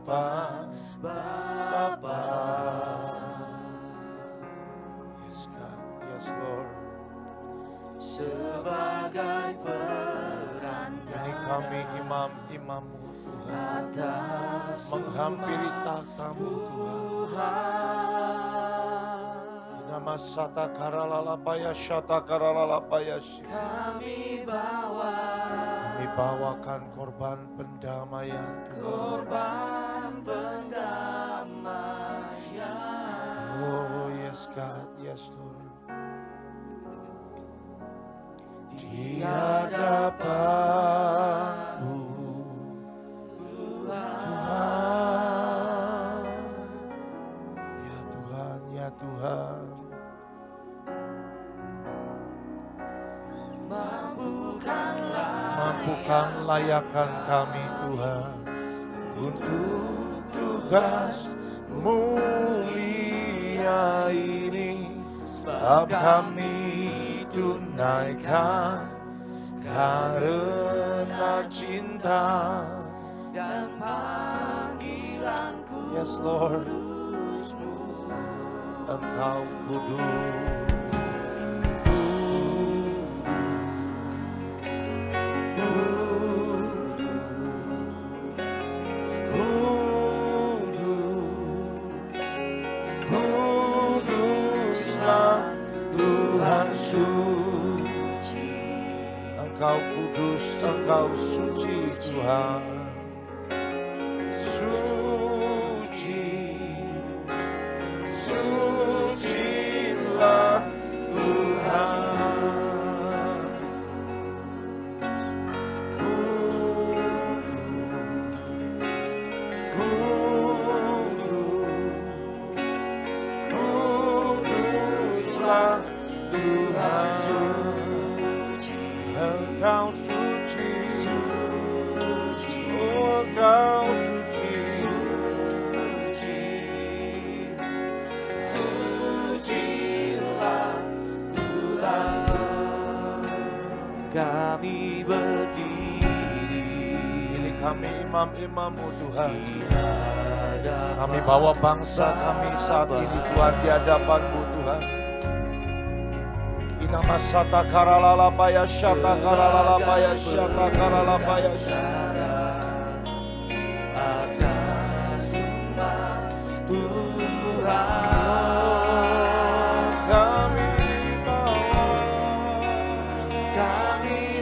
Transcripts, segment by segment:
Bapa. Yes God, yes Lord. Sebagai perantara Ini kami imam-imam-Mu Tuhan, atas menghampiri tahta-Mu Tuhan. Nama sata karalalapaya syata karalalapaya. kami bawakan korban pendamaian Tuhan. korban pendamaian. Oh yes God, yes Lord. Di hadapan-Mu Tuhan, ya Tuhan, ya Tuhan. Mampukan layakan kami Tuhan untuk tugas mulia ini, sebab kami tunaikan karena cinta dan panggilanku. Yes Lord, Engkau kudus. Engkau kudus, Engkau suci Tuhan. Suci, sucilah Tuhan. Kuduslah Tuhan. Engkau suci, oh Engkau suci, sucilah Tuhan. Kami berdiri, ini kami imam-imam-Mu Tuhan. Kami bawa bangsa kami saat ini Tuhan di hadapan-Mu Tuhan. Nama sata karalalapaya syata karalalapaya syata karalalapaya syata. Atas sembah Tuhan kami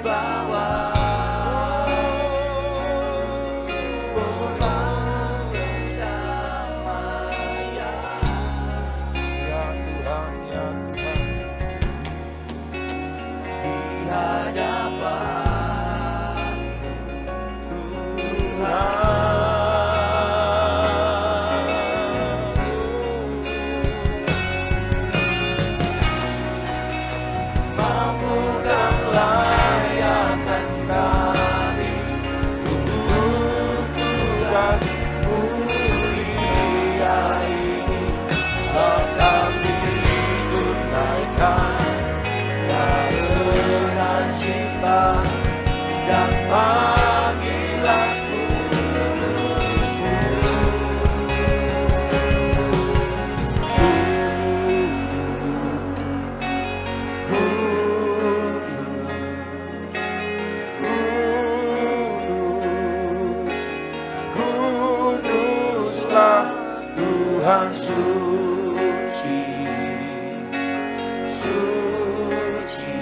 bawa korban pendamaian. Ya Tuhan, ya Tuhan. Hadapan Tuhan, mampukan layakan kami untuk tugas mulia ini, sebab kami tunaikan cinta dan panggilan kudus-Mu. Kuduslah Tuhan, suci, suci,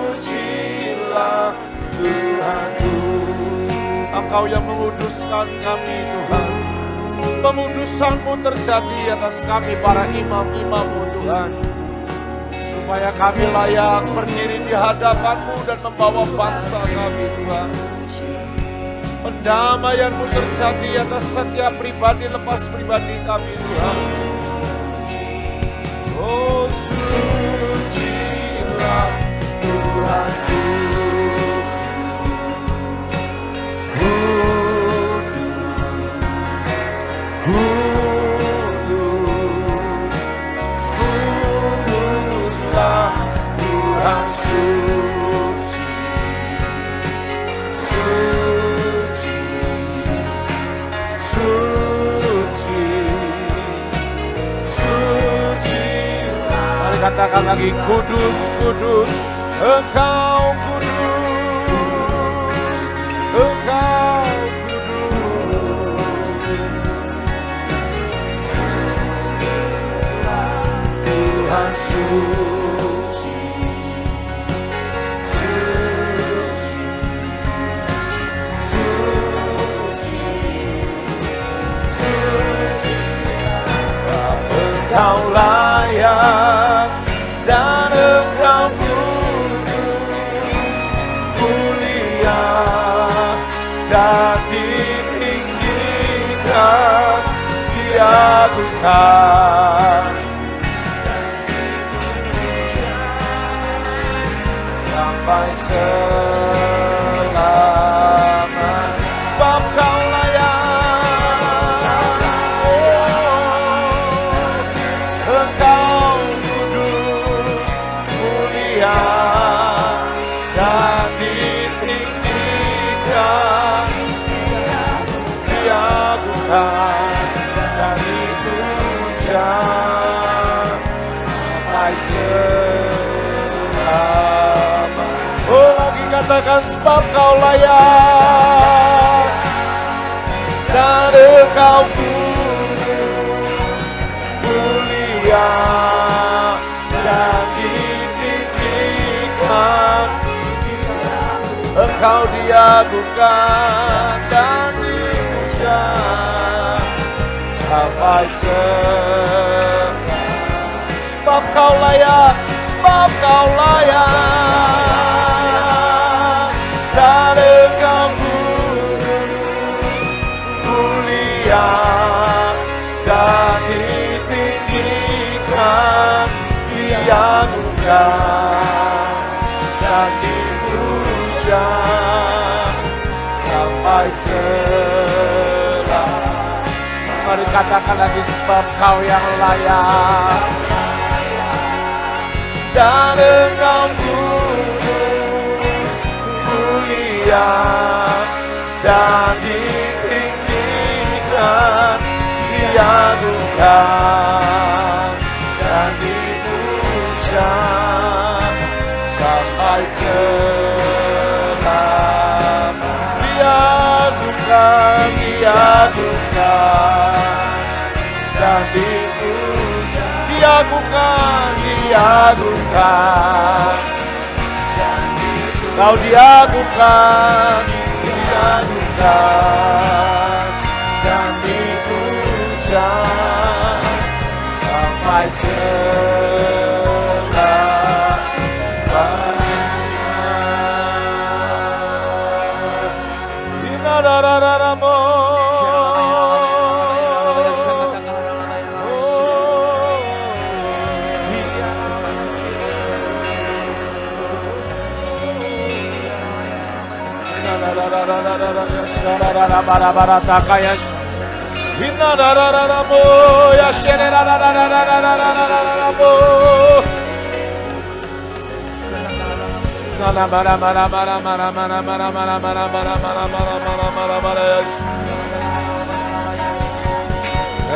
sucilah Tuhanku. Engkau yang menguduskan kami Tuhan. Pengudusan-Mu terjadi atas kami para imam-imam-Mu Tuhan, supaya kami layak berdiri di hadapan-Mu dan membawa bangsa kami Tuhan. Pendamaian-Mu terjadi atas setiap pribadi lepas pribadi kami Tuhan. Oh sucilah Tuhanku. Kuduslah Tuhan, suci, katakan lagi, kudus, kudus, Engkau kudus, Engkau kudus, Tuhan suci, suci, suci, suci. Engkau layak dan Engkau kudus, mulia dan ditinggikan, diagungkan dan dipuja sampai selama, sebab Kau layak. Engkau kudus, mulia dan ditinggikan, diagungkan dan dipuja sampai selama. Oh, lagi katakan, sebab Kau layak dan Engkau kudus, mulia dan ditinggikan, Engkau diagungkan dan dipuja sampai selama. Sebab Kau layak, sebab Kau layak dan Engkau kudus, mulia dan ditinggikan, diagungkan dan dipuja sampai selama. Mari katakan lagi, sebab Kau yang layak dan Engkau kudus, mulia dan ditinggikan, diagungkan dan dipuja sampai selama. Diagungkan, diagungkan dan dipuja, diagungkan, diagungkan dan dipuja. Kau diagungkan, diagungkan dan dipuja sampai selamanya. Inarararamo.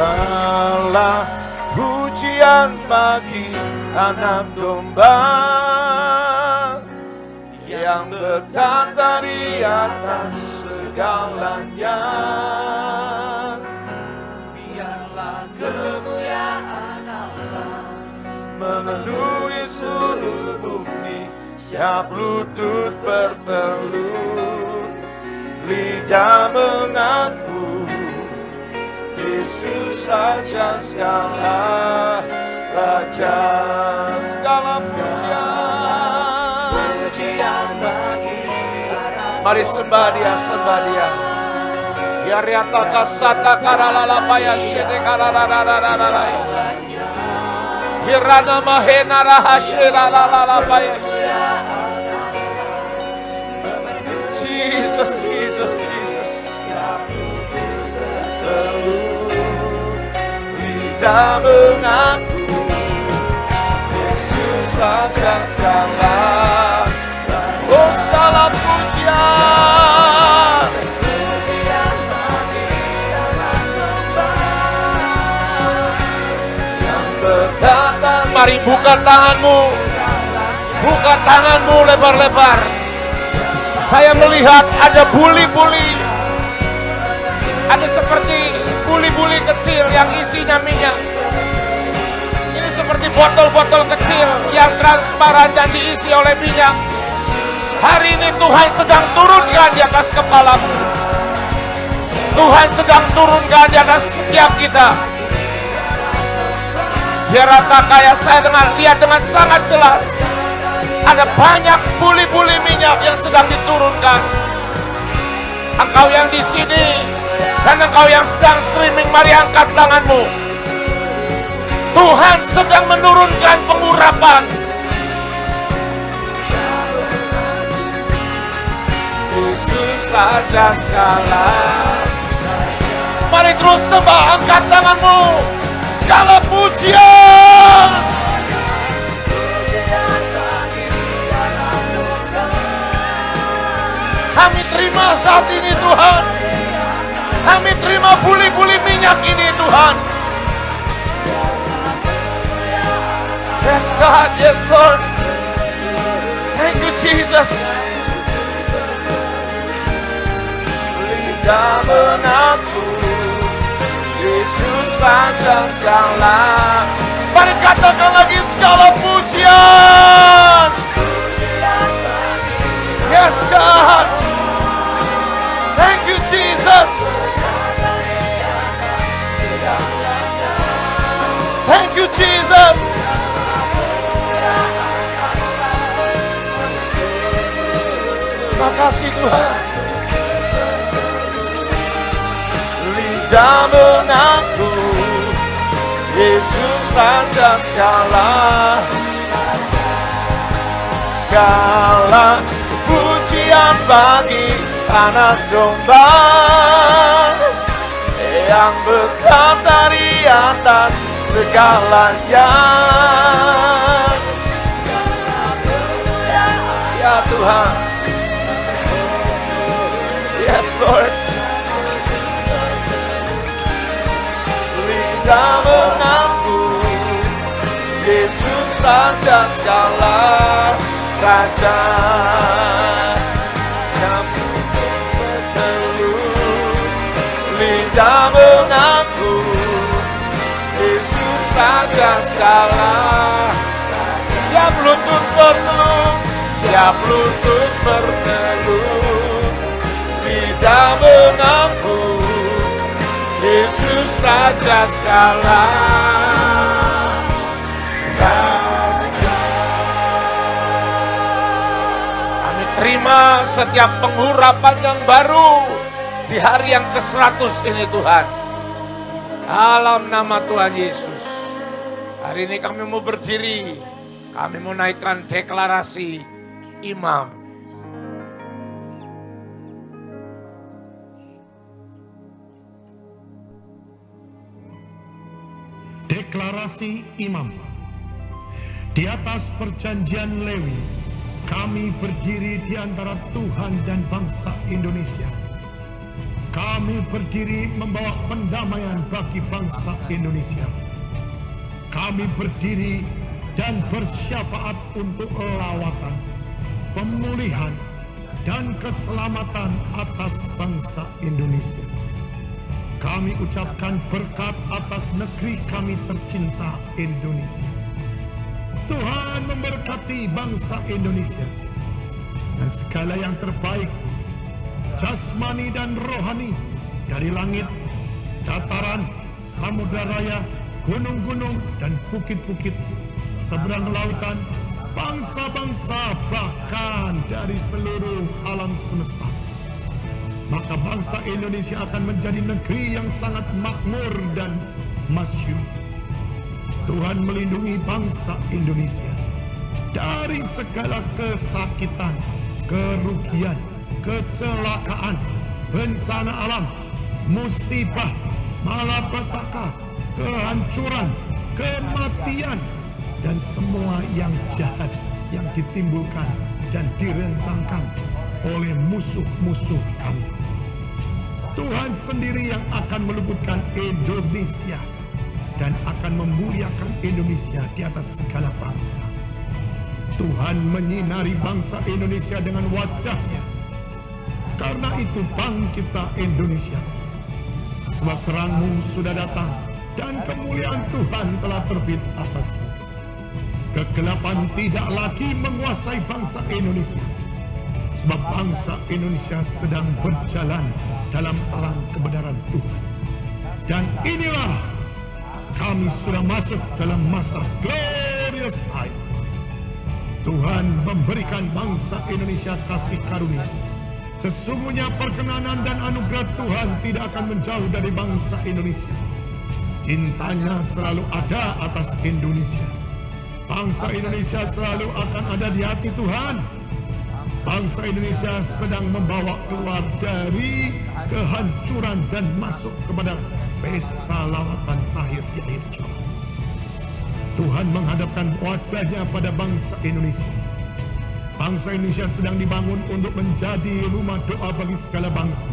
Allah pujian bagi anak domba yang bertata di atas segalanya. Biarlah kemuliaan Allah memenuhi seluruh bumi, setiap lutut bertelut, lidah mengaku Yesus Raja segala Raja, segala pujian bagi. Mari sembah Dia, sembah Dia. Ya riata kasata karalala paya shete karalala. Hirana mahena rahashira lalala paya. Jesus, Jesus, Jesus. Lidah mengaku Yesus Raja segala. Oh, segala pujian bagi anak domba yang bertata. Mari buka tanganmu. Buka tanganmu lebar-lebar. Saya melihat ada buli-buli. Ada seperti buli-buli kecil yang isinya minyak. Ini seperti botol-botol kecil yang transparan dan diisi oleh minyak. Hari ini Tuhan sedang turunkan di atas kepalamu. Tuhan sedang turunkan di atas setiap kita. Hirata kaya saya lihat dengan sangat jelas. Ada banyak buli-buli minyak yang sedang diturunkan. Engkau yang di sini dan engkau yang sedang streaming, mari angkat tanganmu. Tuhan sedang menurunkan pengurapan. Yesus Raja segala. Mari terus sembah, angkat tanganmu. Segala pujian. Kami terima saat ini Tuhan. Kami terima buli-buli minyak ini Tuhan. Yes God, yes Lord. Thank you Jesus. Lidah mengaku Yesus Raja segala. Mari katakan lagi segala pujian. Yes God. Thank you Jesus. Thank you Jesus. Makasih Tuhan. Lidah mengaku Yesus Raja segala. Segala pujian bagi Anak Domba yang berkata di atas segalanya. Ya Tuhan. Yes Lord. Lidah mengaku Yesus Raja segala. Raja sedang berteluh. Lidah mengaku Yesus Raja segala. Setiap lutut berteluh, setiap lutut berteluh. Lidah mengaku Yesus Raja segala. Terima setiap pengurapan yang baru di hari yang ke-100 ini Tuhan. Dalam nama Tuhan Yesus. Hari ini kami mau berdiri. Kami mau naikkan deklarasi imam. Deklarasi imam. Di atas perjanjian Lewi, kami berdiri di antara Tuhan dan bangsa Indonesia. Kami berdiri membawa pendamaian bagi bangsa Indonesia. Kami berdiri dan bersyafaat untuk lawatan, pemulihan, dan keselamatan atas bangsa Indonesia. Kami ucapkan berkat atas negeri kami tercinta Indonesia. Tuhan memberkati bangsa Indonesia dan segala yang terbaik, jasmani dan rohani, dari langit, dataran, samudra raya, gunung-gunung dan bukit-bukit, seberang lautan, bangsa-bangsa, bahkan dari seluruh alam semesta. Maka bangsa Indonesia akan menjadi negeri yang sangat makmur dan masyhur. Tuhan melindungi bangsa Indonesia dari segala kesakitan, kerugian, kecelakaan, bencana alam, musibah, malapetaka, kehancuran, kematian, dan semua yang jahat yang ditimbulkan dan direncanakan oleh musuh-musuh kami. Tuhan sendiri yang akan meluputkan Indonesia dan akan memuliakan Indonesia di atas segala bangsa. Tuhan menyinari bangsa Indonesia dengan wajah-Nya. Karena itu bangkitlah Indonesia. Sebab terang-Mu sudah datang dan kemuliaan Tuhan telah terbit atasmu. Kegelapan tidak lagi menguasai bangsa Indonesia. Sebab bangsa Indonesia sedang berjalan dalam terang kebenaran Tuhan. Dan inilah kami sudah masuk dalam masa glorious time. Tuhan memberikan bangsa Indonesia kasih karunia. Sesungguhnya perkenanan dan anugerah Tuhan tidak akan menjauh dari bangsa Indonesia. Cintanya selalu ada atas Indonesia. Bangsa Indonesia selalu akan ada di hati Tuhan. Bangsa Indonesia sedang membawa keluar dari kehancuran dan masuk kepada pesta lawatan terakhir di akhir zaman. Tuhan menghadapkan wajah-Nya pada bangsa Indonesia. Bangsa Indonesia sedang dibangun untuk menjadi rumah doa bagi segala bangsa.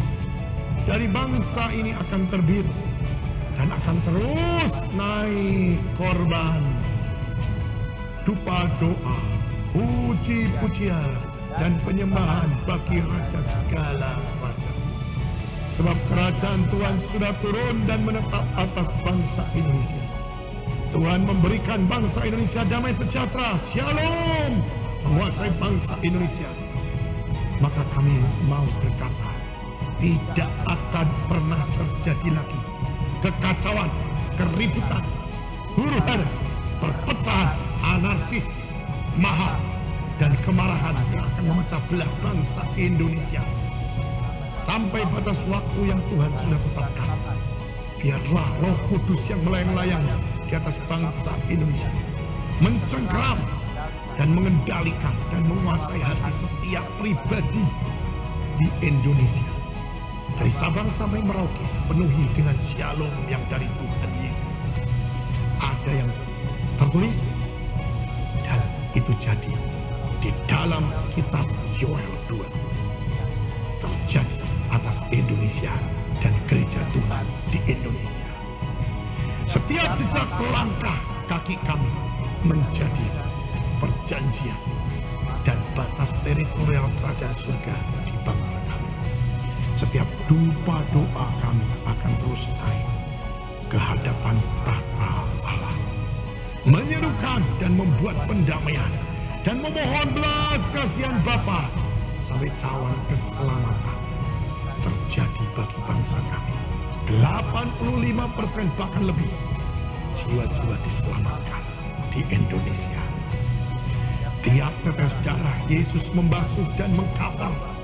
Dari bangsa ini akan terbit dan akan terus naik korban, dupa doa, puji-pujian, dan penyembahan bagi Raja segala raja. Sebab kerajaan Tuhan sudah turun dan menetap atas bangsa Indonesia. Tuhan memberikan bangsa Indonesia damai sejahtera, shalom, menguasai bangsa Indonesia. Maka kami mau berkata, tidak akan pernah terjadi lagi kekacauan, keributan, huru-hara, perpecahan, anarkis, mahal, dan kemarahan yang akan memecah belah bangsa Indonesia. Sampai batas waktu yang Tuhan sudah tetapkan, biarlah Roh Kudus yang melayang-layang di atas bangsa Indonesia mencengkeram dan mengendalikan dan menguasai hati setiap pribadi di Indonesia. Dari Sabang sampai Merauke penuhi dengan shalom yang dari Tuhan Yesus. Ada yang tertulis dan itu jadi di dalam kitab Yoel 2. Terjadi atas Indonesia dan gereja Tuhan di Indonesia. Setiap jejak langkah kaki kami menjadi perjanjian dan batas teritorial kerajaan surga di bangsa kami. Setiap dupa doa kami akan terus naik ke hadapan tahta Allah, menyerukan dan membuat pendamaian dan memohon belas kasihan Bapa sampai cawan keselamatan terjadi bagi bangsa kami. 85% bahkan lebih jiwa-jiwa diselamatkan di Indonesia. Tiap tetes darah Yesus membasuh dan mengcover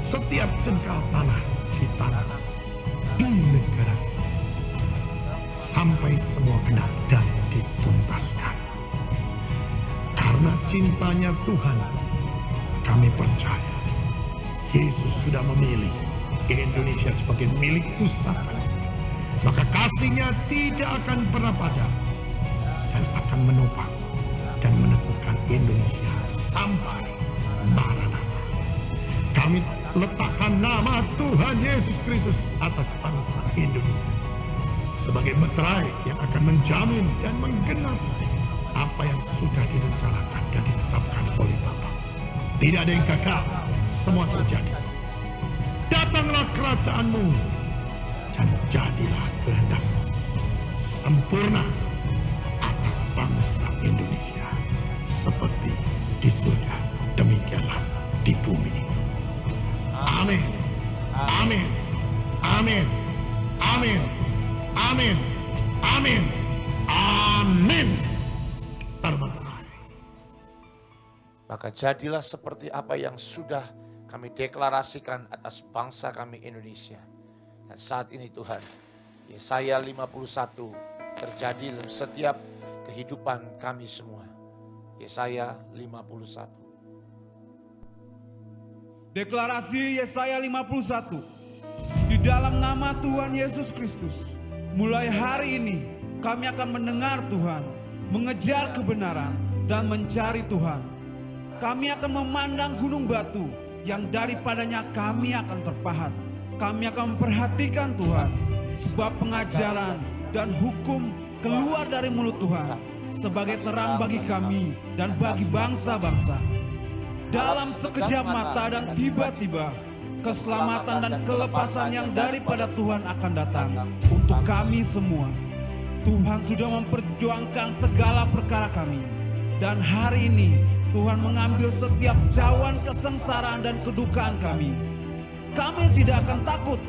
setiap jengkal tanah di tanah di negara ini sampai semua genap dan dituntaskan. Karena cintanya Tuhan, kami percaya Yesus sudah memilih Indonesia sebagai milik pusaka. Maka kasih-Nya tidak akan pernah padam dan akan menopang dan meneguhkan Indonesia sampai Maranatha. Kami letakkan nama Tuhan Yesus Kristus atas bangsa Indonesia sebagai meterai yang akan menjamin dan menggenapi apa yang sudah direncanakan dan ditetapkan oleh Bapa. Tidak ada yang gagal, semua terjadi. Datanglah kerajaan-Mu dan jadilah kehendak-Mu sempurna atas bangsa Indonesia seperti di surga, demikianlah di bumi. Amin. Amin. Amin. Amin. Amin. Amin. Amin. Terbatas. Maka jadilah seperti apa yang sudah kami deklarasikan atas bangsa kami Indonesia. Dan saat ini Tuhan, Yesaya 51 terjadi dalam setiap kehidupan kami semua. Yesaya 51. Deklarasi Yesaya 51. Di dalam nama Tuhan Yesus Kristus, mulai hari ini kami akan mendengar Tuhan, mengejar kebenaran dan mencari Tuhan. Kami akan memandang gunung batu yang daripadanya kami akan terpahat. Kami akan memperhatikan Tuhan, sebab pengajaran dan hukum keluar dari mulut Tuhan sebagai terang bagi kami dan bagi bangsa-bangsa. Dalam sekejap mata dan tiba-tiba, keselamatan dan kelepasan yang daripada Tuhan akan datang untuk kami semua. Tuhan sudah memperjuangkan segala perkara kami. Dan hari ini Tuhan mengambil setiap cawan kesengsaraan dan kedukaan kami. Kami tidak akan takut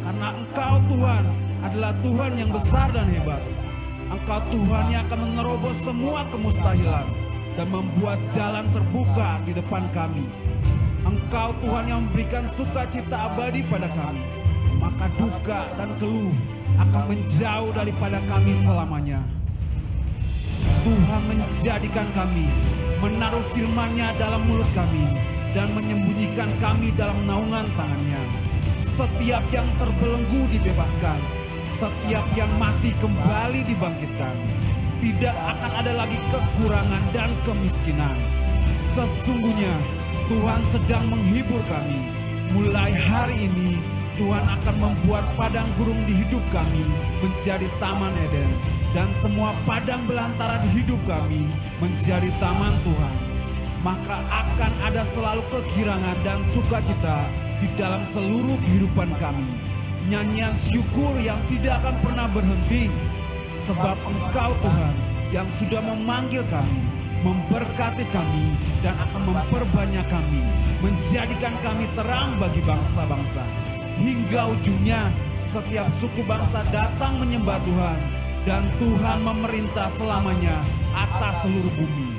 karena Engkau Tuhan adalah Tuhan yang besar dan hebat. Engkau Tuhan yang akan menerobos semua kemustahilan dan membuat jalan terbuka di depan kami. Engkau Tuhan yang memberikan sukacita abadi pada kami. Maka duka dan keluh akan menjauh daripada kami selamanya. Tuhan menjadikan kami, menaruh firman-Nya dalam mulut kami, dan menyembunyikan kami dalam naungan tangan-Nya. Setiap yang terbelenggu dibebaskan, setiap yang mati kembali dibangkitkan. Tidak akan ada lagi kekurangan dan kemiskinan. Sesungguhnya Tuhan sedang menghibur kami. Mulai hari ini Tuhan akan membuat padang gurung di hidup kami menjadi taman Eden, dan semua padang belantara di hidup kami menjadi taman Tuhan. Maka akan ada selalu kegirangan dan sukacita di dalam seluruh kehidupan kami. Nyanyian syukur yang tidak akan pernah berhenti, sebab Engkau Tuhan yang sudah memanggil kami, memberkati kami, dan akan memperbanyak kami, menjadikan kami terang bagi bangsa-bangsa. Hingga ujungnya setiap suku bangsa datang menyembah Tuhan, dan Tuhan memerintah selamanya atas seluruh bumi.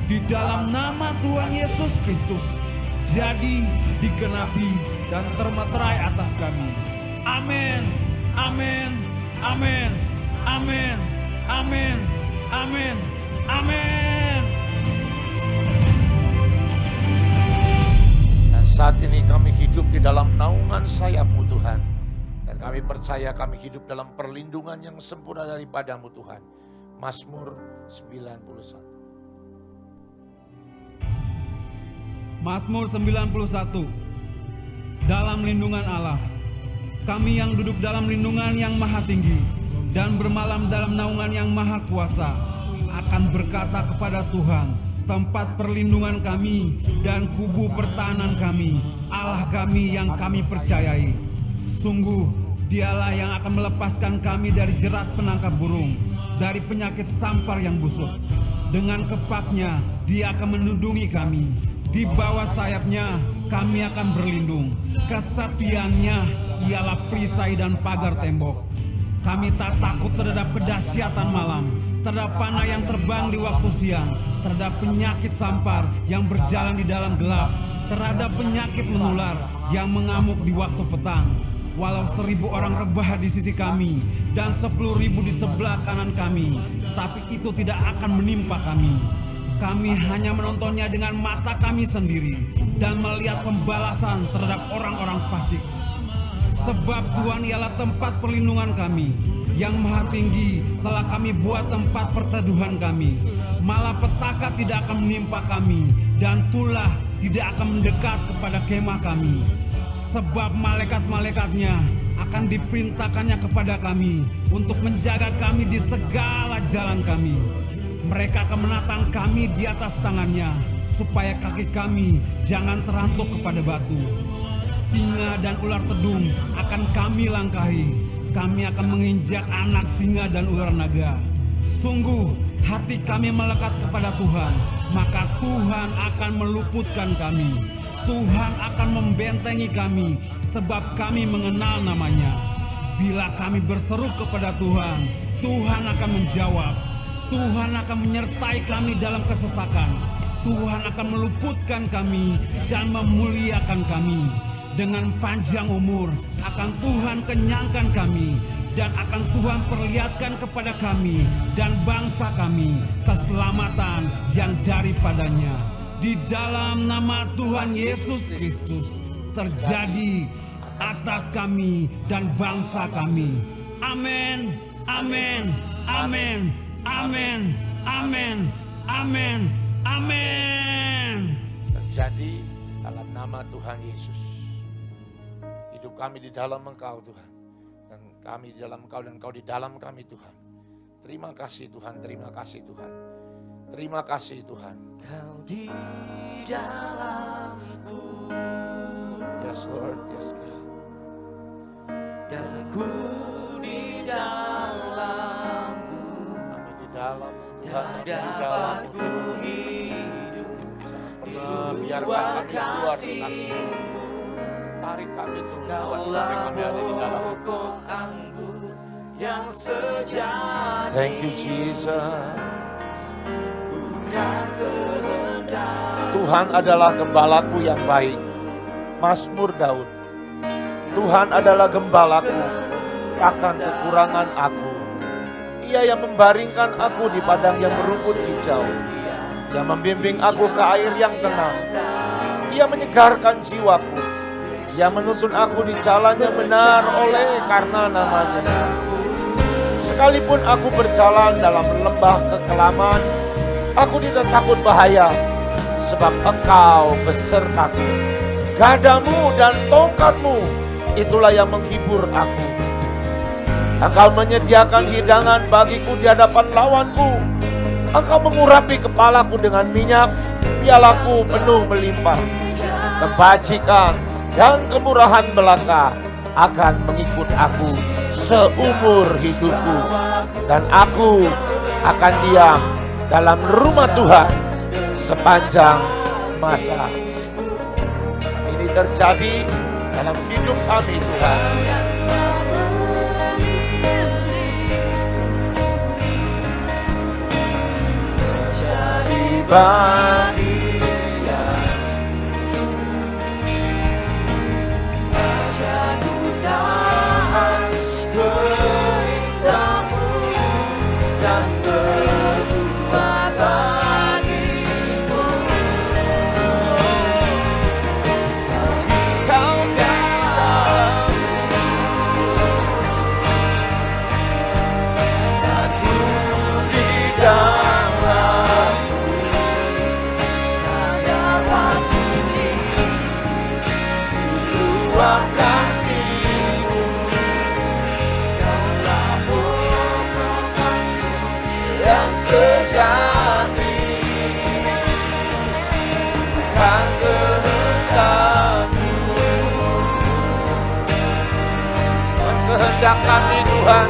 Di dalam nama Tuhan Yesus Kristus, jadi, digenapi, dan termeterai atas kami. Amin, amin, amin, amin, amin, amin, amin. Saat ini kami hidup di dalam naungan sayap-Mu Tuhan. Dan kami percaya kami hidup dalam perlindungan yang sempurna daripada-Mu Tuhan. Mazmur 91. Mazmur 91. Dalam lindungan Allah, kami yang duduk dalam lindungan yang maha tinggi dan bermalam dalam naungan yang maha kuasa akan berkata kepada Tuhan, tempat perlindungan kami dan kubu pertahanan kami, Allah kami yang kami percayai. Sungguh, Dialah yang akan melepaskan kami dari jerat penangkap burung, dari penyakit sampar yang busuk. Dengan kepaknya, Dia akan melindungi kami. Di bawah sayapnya, kami akan berlindung. Kesetiaannya ialah perisai dan pagar tembok. Kami tak takut terhadap kedahsyatan malam, terhadap panah yang terbang di waktu siang, terhadap penyakit sampar yang berjalan di dalam gelap, terhadap penyakit menular yang mengamuk di waktu petang. Walau 1000 orang rebah di sisi kami dan 10.000 di sebelah kanan kami, tapi itu tidak akan menimpa kami. Kami hanya menontonnya dengan mata kami sendiri dan melihat pembalasan terhadap orang-orang fasik. Sebab Tuhan ialah tempat perlindungan kami, yang maha tinggi telah kami buat tempat perteduhan kami. Malapetaka tidak akan menimpa kami, dan tulah tidak akan mendekat kepada kemah kami. Sebab malaikat-malaikatnya akan diperintahkannya kepada kami untuk menjaga kami di segala jalan kami. Mereka akan menatang kami di atas tangannya, supaya kaki kami jangan terantuk kepada batu. Singa dan ular tedung akan kami langkahi. Kami akan menginjak anak singa dan ular naga. Sungguh hati kami melekat kepada Tuhan, maka Tuhan akan meluputkan kami. Tuhan akan membentengi kami, sebab kami mengenal namanya. Bila kami berseru kepada Tuhan, Tuhan akan menjawab. Tuhan akan menyertai kami dalam kesesakan. Tuhan akan meluputkan kami dan memuliakan kami. Dengan panjang umur akan Tuhan kenyangkan kami, dan akan Tuhan perlihatkan kepada kami dan bangsa kami keselamatan yang daripadanya. Di dalam nama Tuhan Yesus Kristus terjadi atas kami dan bangsa kami. Amin, amin, amin, amin, amin, amin, amin. Terjadi dalam nama Tuhan Yesus. Hidup kami di dalam Engkau Tuhan, dan kami di dalam Engkau dan Engkau di dalam kami Tuhan. Terima kasih Tuhan, terima kasih Tuhan. Terima kasih Tuhan. Kau di dalamku. Yes Lord, yes God. Dan ku di dalammu. Kami di dalam Tuhan, kami di Dapat dalam ku hidup. Jangan pernah biarkan kami keluar kasih. Tarik kami terus Tuhan sampai kami ada di dalam. Pokok anggur yang sejati. Thank you Jesus. Bukan kehendak. Tuhan adalah gembalaku yang baik. Mazmur Daud. Tuhan adalah gembalaku, takkan kekurangan aku. Ia yang membaringkan aku di padang yang berumput hijau. Ia membimbing aku ke air yang tenang. Ia menyegarkan jiwaku. Ia menuntun aku di jalan yang benar oleh karena namanya. Sekalipun aku berjalan dalam lembah kekelaman, aku tidak takut bahaya, sebab Engkau besertaku. Gadamu dan tongkatmu, itulah yang menghibur aku. Engkau menyediakan hidangan bagiku di hadapan lawanku. Engkau mengurapi kepalaku dengan minyak, pialaku penuh melimpah. Kebajikan dan kemurahan belaka akan mengikut aku seumur hidupku. Dan aku akan diam dalam rumah Tuhan sepanjang masa. Ini terjadi dalam hidup kami Tuhan. Jadi bagian ajarku taat perintahmu dan berbuat bagimu. Kau dalamku, Aku di dalammu, tak dapat di luar kasih-Mu. Kaulah pokok-pokokku yang sejati, bukan kehendak-Mu. bukan kehendak kami Tuhan,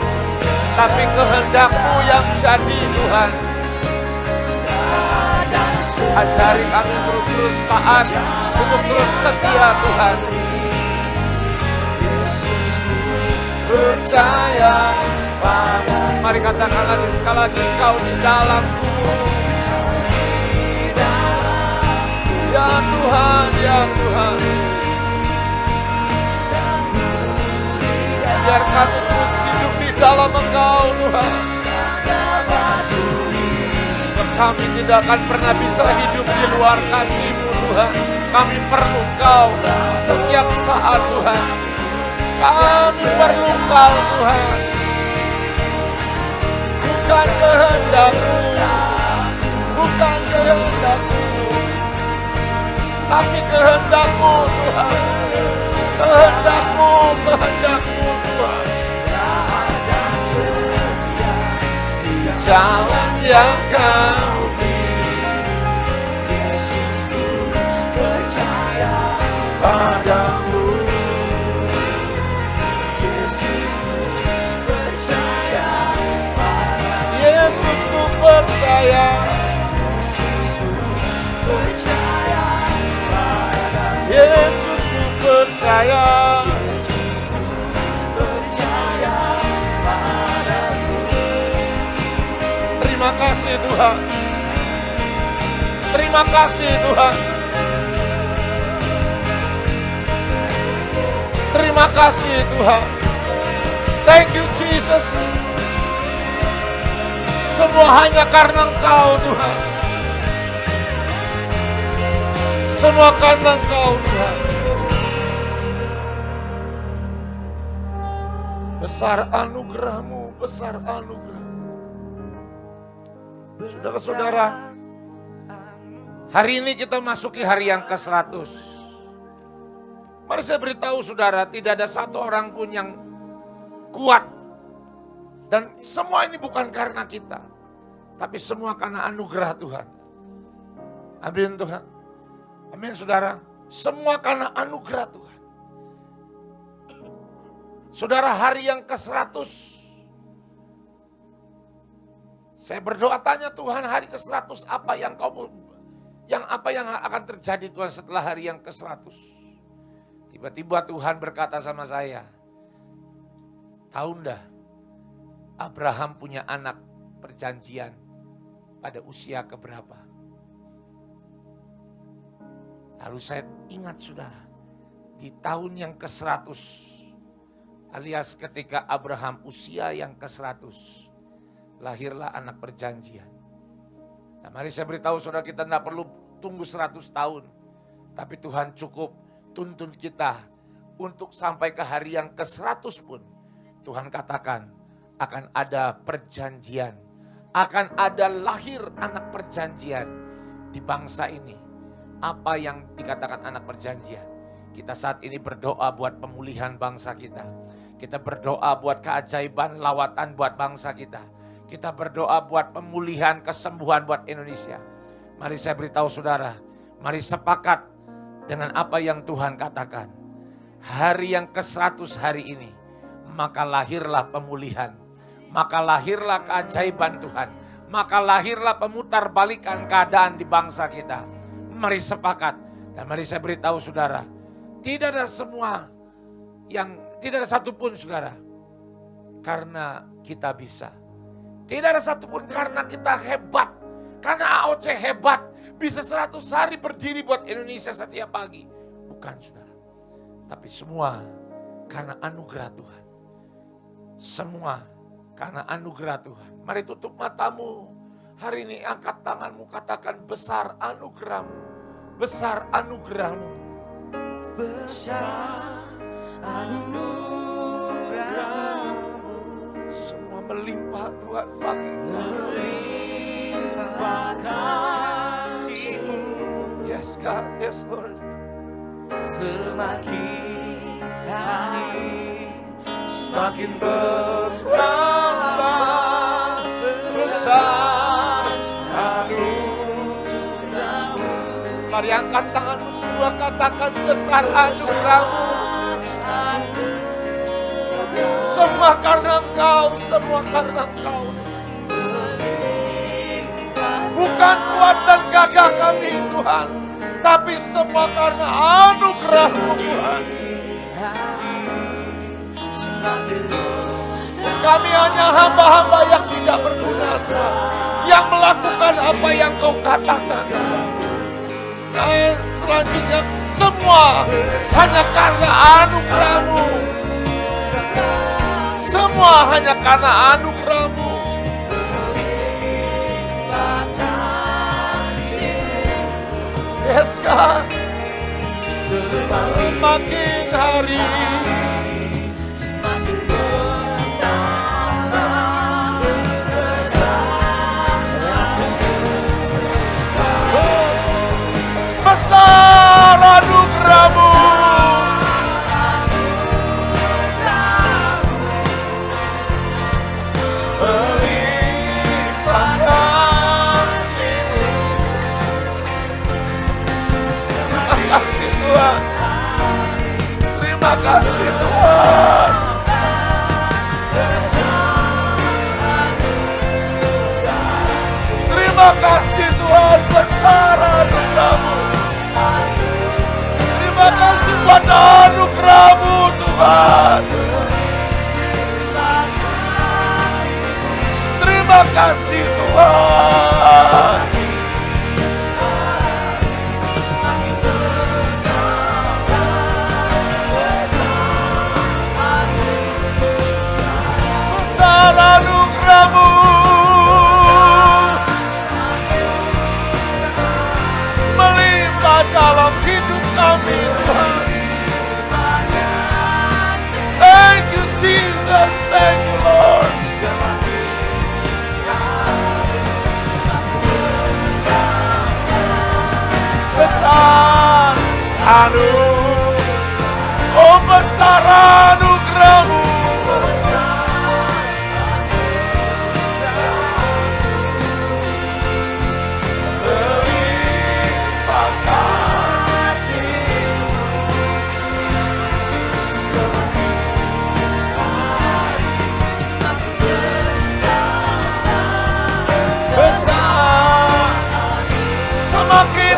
tapi kehendak-Mu yang jadi Tuhan. Ajari kami untuk terus taat, untuk terus setia Tuhan. Yesusku percaya pada Mari katakan lagi sekali lagi, Kau di dalamku. Ya Tuhan, ya Tuhan. Biar kami terus hidup di dalam Engkau Tuhan. Sebab kami tidak akan pernah bisa hidup di luar kasih-Mu Tuhan. Kami perlu Engkau setiap saat Tuhan. Kami perlu Engkau Tuhan. Bukan kehendak-Mu, bukan kehendak-Mu, tapi kehendak-Mu Tuhan. Kehendak-Mu, kehendak-Mu Tuhan. dan setia Di jalan yang Kau pilih, Yesusku percaya padamu. Yesusku percaya pada Yesusku percaya, Yesusku percaya pada Yesusku percaya. Yesusku percaya padaku. Terima kasih Tuhan. Terima kasih Tuhan. Terima kasih Tuhan. Thank you Jesus. Semua hanya karena Engkau Tuhan. Semua karena Engkau Tuhan. Besar anugerah-Mu, besar anugerah. Saudara-saudara, hari ini kita masuki hari yang ke-100. Mari saya beritahu saudara, tidak ada satu orang pun yang kuat Dan semua ini bukan karena kita, tapi semua karena anugerah Tuhan. Amin Tuhan. Amin saudara. Semua karena anugerah Tuhan. Saudara, hari yang ke-100. Saya berdoa tanya Tuhan, hari ke-100 apa yang akan terjadi Tuhan setelah hari yang ke-100. Tiba-tiba Tuhan berkata sama saya, tahu enggak, Abraham punya anak perjanjian pada usia keberapa? Lalu saya ingat saudara, di tahun yang ke-100, alias ketika Abraham usia yang ke-100, lahirlah anak perjanjian. Nah, mari saya beritahu saudara, kita tidak perlu tunggu 100 tahun. Tapi Tuhan cukup tuntun kita untuk sampai ke hari yang ke-100 pun. Tuhan katakan akan ada perjanjian. Akan ada lahir anak perjanjian di bangsa ini. Apa yang dikatakan anak perjanjian? Kita saat ini berdoa buat pemulihan bangsa kita. Kita berdoa buat keajaiban lawatan buat bangsa kita. Kita berdoa buat pemulihan, kesembuhan buat Indonesia. Mari saya beritahu saudara, mari sepakat dengan apa yang Tuhan katakan. Hari yang ke-100 hari ini, maka lahirlah pemulihan. Maka lahirlah keajaiban Tuhan. Maka lahirlah pemutarbalikan keadaan di bangsa kita. Mari sepakat. Dan mari saya beritahu saudara, tidak ada satupun saudara, karena kita bisa. Tidak ada satupun karena kita hebat. Karena AOC hebat. Bisa 100 hari berdiri buat Indonesia setiap pagi. Bukan saudara. Tapi semua karena anugerah Tuhan. Semua karena anugerah Tuhan. Mari tutup matamu. Hari ini angkat tanganmu, katakan besar anugerahmu. Besar anugerahmu. Besar anugerahmu. Semua melimpah Tuhan pagi. Melimpah kasih-Mu. Yes God, yes Lord. Semakin hari semakin bertambah besar anugerahmu. Mari angkat tanganmu semua, katakan besar anugerahmu. Semua karena Engkau, semua karena Engkau. Bukan kuat dan gagah kami Tuhan, tapi semua karena anugerah-Mu Tuhan. Kami hanya hamba-hamba yang tidak berguna, yang melakukan apa yang Kau katakan. Dan selanjutnya semua hanya karena anugerah-Mu. Semua hanya karena anugerah-Mu. Yes God. Semakin hari semakin bertambah besar besar anugerah-Mu. Melimpah kasih-Mu. Terima kasih Tuhan. Terima kasih Tuhan. Terima kasih Tuhan, besar anugerah-Mu. Terima kasih buat anugerah-Mu Tuhan. Terima kasih Tuhan. Besar anugerah-Mu. Melimpah dalam hidup kami Tuhan. Thank you Jesus, thank you Lord. Besar anugerah-Mu. Oh besar anugerah-Mu.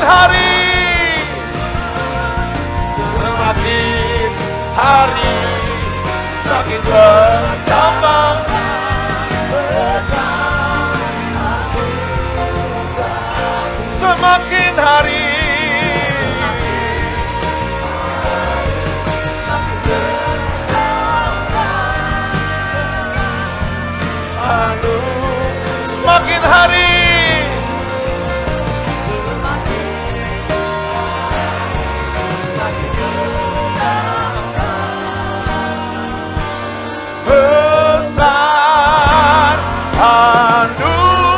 hari, semakin hari, semakin bertambah. Semakin hari, semakin hari, besar anugerah-Mu.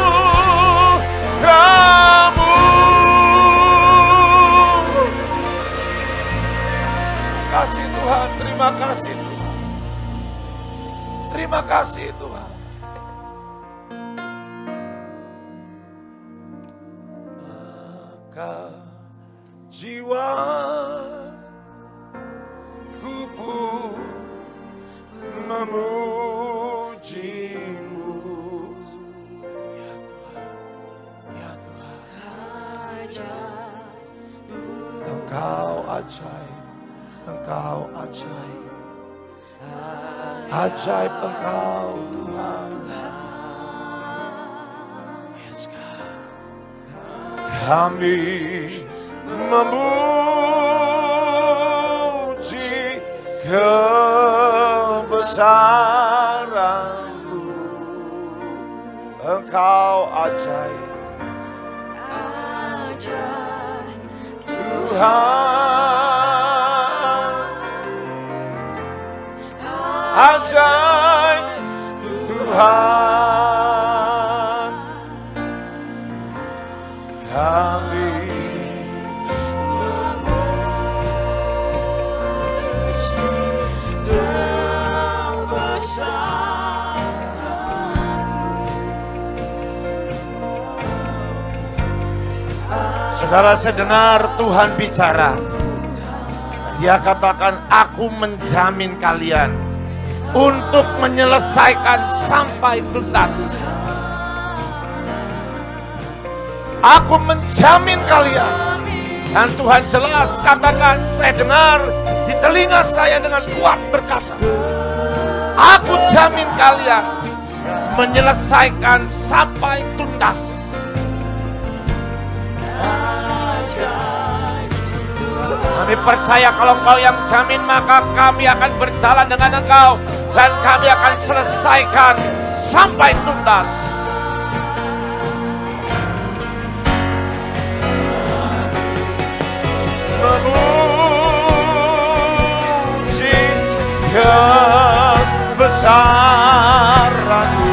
Kasih Tuhan, terima kasih Tuhan. Terima kasih Tuhan. Maka jiwaku pun memuji-Mu. Ya Tuhan, ya Tuhan. Engkau ajaib, Engkau ajaib. Ajaib Engkau Tuhan. Yes God. Kami memuji kebesaran-Mu. Engkau ajaib, Tuhan. Ajaib Tuhan. Kami Saudara, saya dengar Tuhan bicara. Dia katakan, aku menjamin kalian untuk menyelesaikan sampai tuntas. Aku menjamin kalian. Dan Tuhan jelas katakan, saya dengar di telinga saya dengan kuat berkata, aku jamin kalian menyelesaikan sampai tuntas. Kami percaya kalau Engkau yang jamin, maka kami akan berjalan dengan Engkau dan kami akan selesaikan sampai tuntas. Memuji kebesaran-Mu.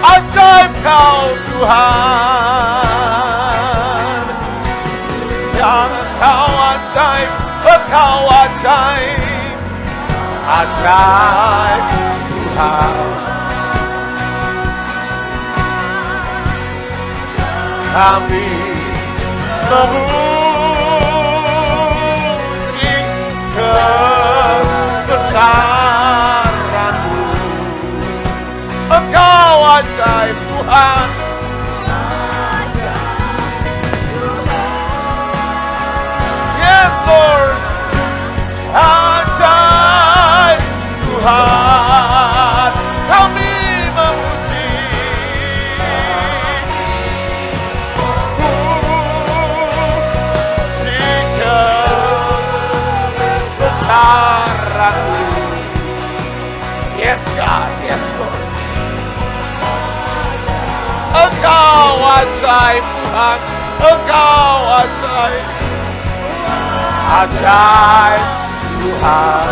Ajaib Kau Tuhan. Yang Engkau ajaib, Engkau ajaib. Ajaib Tuhan. Kami memuji kebesaran-Mu. Engkau ajaib Tuhan. Yes Lord. Ajaib Tuhan. Kami memuji kebesaran-Mu. Yes God, yes Lord. Engkau ajaib Tuhan. Engkau ajaib. Ajaib Tuhan.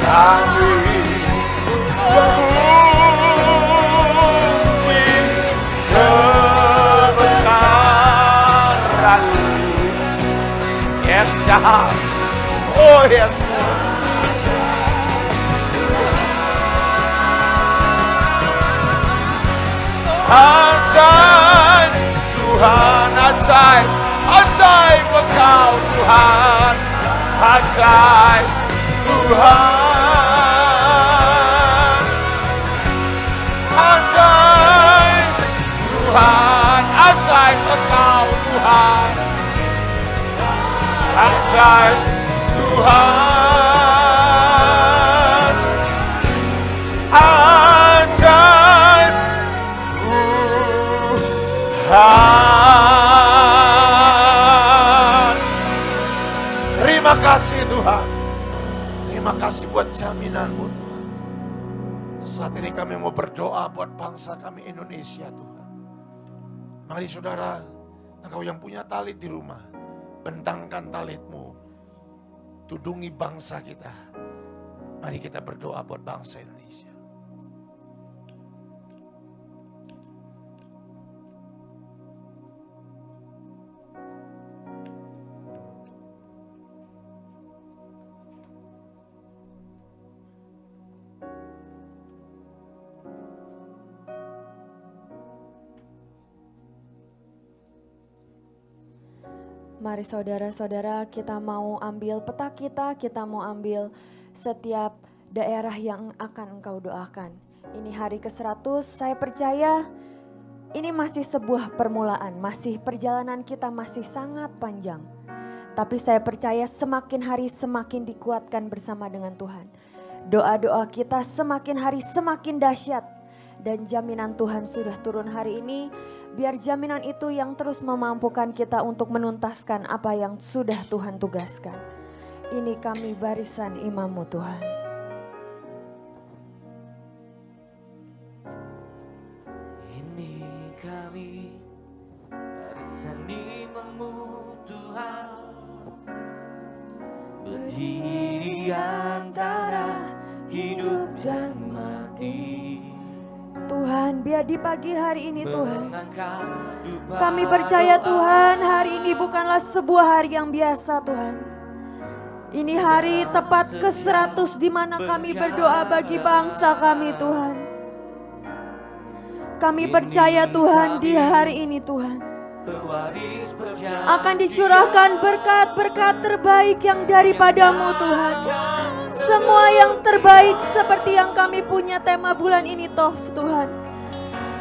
Kami memuji kebesaran-Mu. Yes God. Oh yes Lord. Ajaib Tuhan, ajaib, ajaib Engkau Tuhan, ajaib Tuhan, ajaib Tuhan, ajaib Engkau Tuhan. Ajaib Tuhan. Ajaib Tuhan. Terima kasih Tuhan. Terima kasih buat jaminan-Mu Tuhan. Saat ini kami mau berdoa buat bangsa kami Indonesia Tuhan. Mari saudara, engkau yang punya talit di rumah, bentangkan talitmu, tudungi bangsa kita. Mari kita berdoa buat bangsa Indonesia. Mari saudara-saudara, kita mau ambil peta kita mau ambil setiap daerah yang akan engkau doakan. Ini hari ke-100, saya percaya ini masih sebuah permulaan, masih perjalanan kita masih sangat panjang. Tapi saya percaya semakin hari semakin dikuatkan bersama dengan Tuhan. Doa-doa kita semakin hari semakin dahsyat. Dan jaminan Tuhan sudah turun hari ini. Biar jaminan itu yang terus memampukan kita untuk menuntaskan apa yang sudah Tuhan tugaskan. Ini kami barisan imam-Mu Tuhan. Ini kami barisan imam-Mu Tuhan, berdiri antara hidup dan mati. Tuhan, biar di pagi hari ini Tuhan, kami percaya Tuhan hari ini bukanlah sebuah hari yang biasa Tuhan. Ini hari tepat ke-100 di mana kami berdoa bagi bangsa kami Tuhan. Kami percaya Tuhan di hari ini Tuhan akan dicurahkan berkat-berkat terbaik yang daripada-Mu Tuhan. Semua yang terbaik seperti yang kami punya tema bulan ini Tov Tuhan.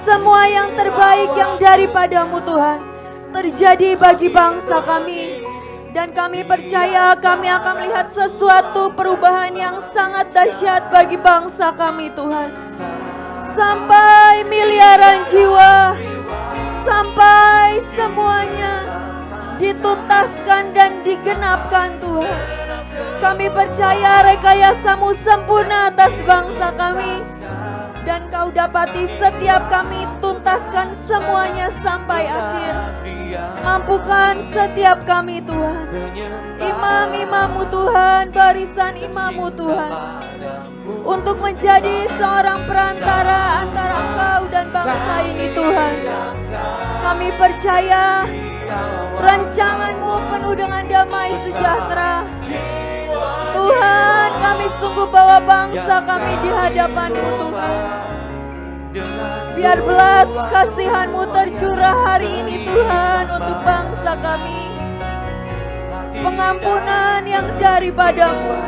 Semua yang terbaik yang daripada-Mu Tuhan terjadi bagi bangsa kami. Dan kami percaya kami akan melihat sesuatu perubahan yang sangat dahsyat bagi bangsa kami Tuhan. Sampai miliaran jiwa, sampai semuanya dituntaskan dan digenapkan Tuhan. Kami percaya rekayasa-Mu sempurna atas bangsa kami. Dan Kau dapati setiap kami tuntaskan semuanya sampai akhir. Mampukan setiap kami Tuhan. Imam-imam-Mu Tuhan, barisan imam-Mu Tuhan. Untuk menjadi seorang perantara antara Engkau dan bangsa ini Tuhan. Kami percaya rancangan-Mu penuh dengan damai sejahtera. Tuhan, kami sungguh bawa bangsa kami di hadapan-Mu Tuhan. Biar belas kasihan-Mu tercurah hari ini Tuhan untuk bangsa kami. Pengampunan yang daripada-Mu,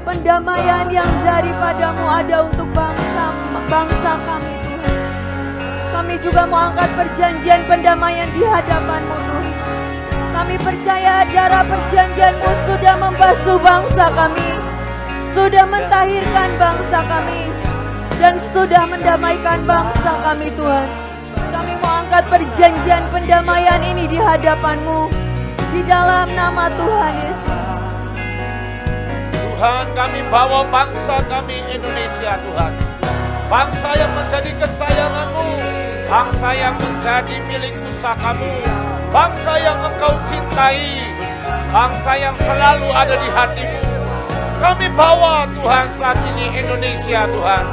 pendamaian yang daripada-Mu ada untuk bangsa kami Tuhan. Kami juga mau angkat perjanjian pendamaian di hadapan-Mu Tuhan. Kami percaya darah perjanjian-Mu sudah membasuh bangsa kami, sudah mentahirkan bangsa kami, dan sudah mendamaikan bangsa kami Tuhan. Kami mau angkat perjanjian pendamaian ini di hadapan-Mu, di dalam nama Tuhan Yesus. Tuhan, kami bawa bangsa kami Indonesia Tuhan. Bangsa yang menjadi kesayangan-Mu, bangsa yang menjadi milik pusaka-Mu, bangsa yang Engkau cintai, bangsa yang selalu ada di hati-Mu. Kami bawa Tuhan saat ini Indonesia Tuhan.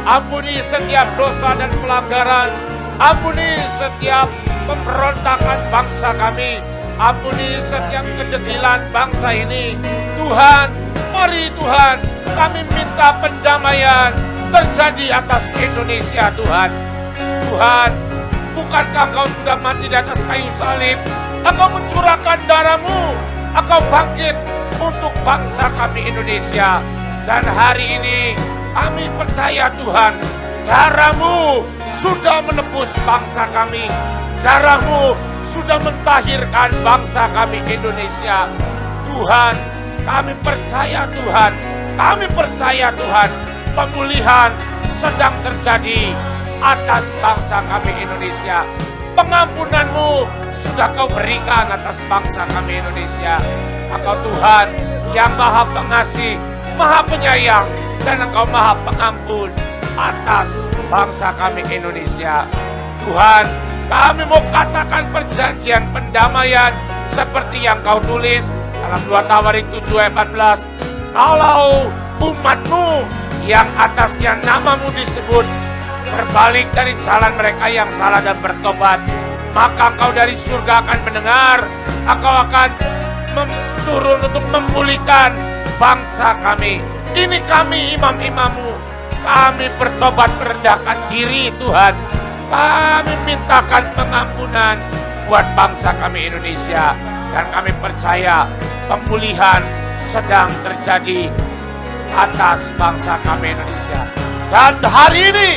Ampuni setiap dosa dan pelanggaran. Ampuni setiap pemberontakan bangsa kami. Ampuni setiap kedegilan bangsa ini. Tuhan, mari Tuhan, kami minta pendamaian terjadi atas Indonesia Tuhan. Tuhan, bukankah Engkau sudah mati di atas kayu salib? Engkau mencurahkan darah-Mu, Engkau bangkit untuk bangsa kami Indonesia. Dan hari ini kami percaya Tuhan, darah-Mu sudah menebus bangsa kami. Darah-Mu sudah mentahirkan bangsa kami Indonesia. Tuhan, kami percaya Tuhan. Kami percaya Tuhan, pemulihan sedang terjadi atas bangsa kami Indonesia. Pengampunan-Mu sudah Kau berikan atas bangsa kami Indonesia. Engkau Tuhan yang Maha Pengasih, Maha Penyayang, dan Engkau Maha Pengampun atas bangsa kami Indonesia. Tuhan, kami mau katakan perjanjian pendamaian seperti yang Kau tulis dalam 2 Tawarik 7 ayat 14. Kalau umat-Mu yang atasnya nama-Mu disebut berbalik dari jalan mereka yang salah dan bertobat, maka Engkau dari surga akan mendengar. Engkau akan turun untuk memulihkan bangsa kami. Ini kami imam-imam-Mu. Kami bertobat merendahkan diri Tuhan. Kami mintakan pengampunan buat bangsa kami Indonesia. Dan kami percaya pemulihan sedang terjadi atas bangsa kami Indonesia. Dan hari ini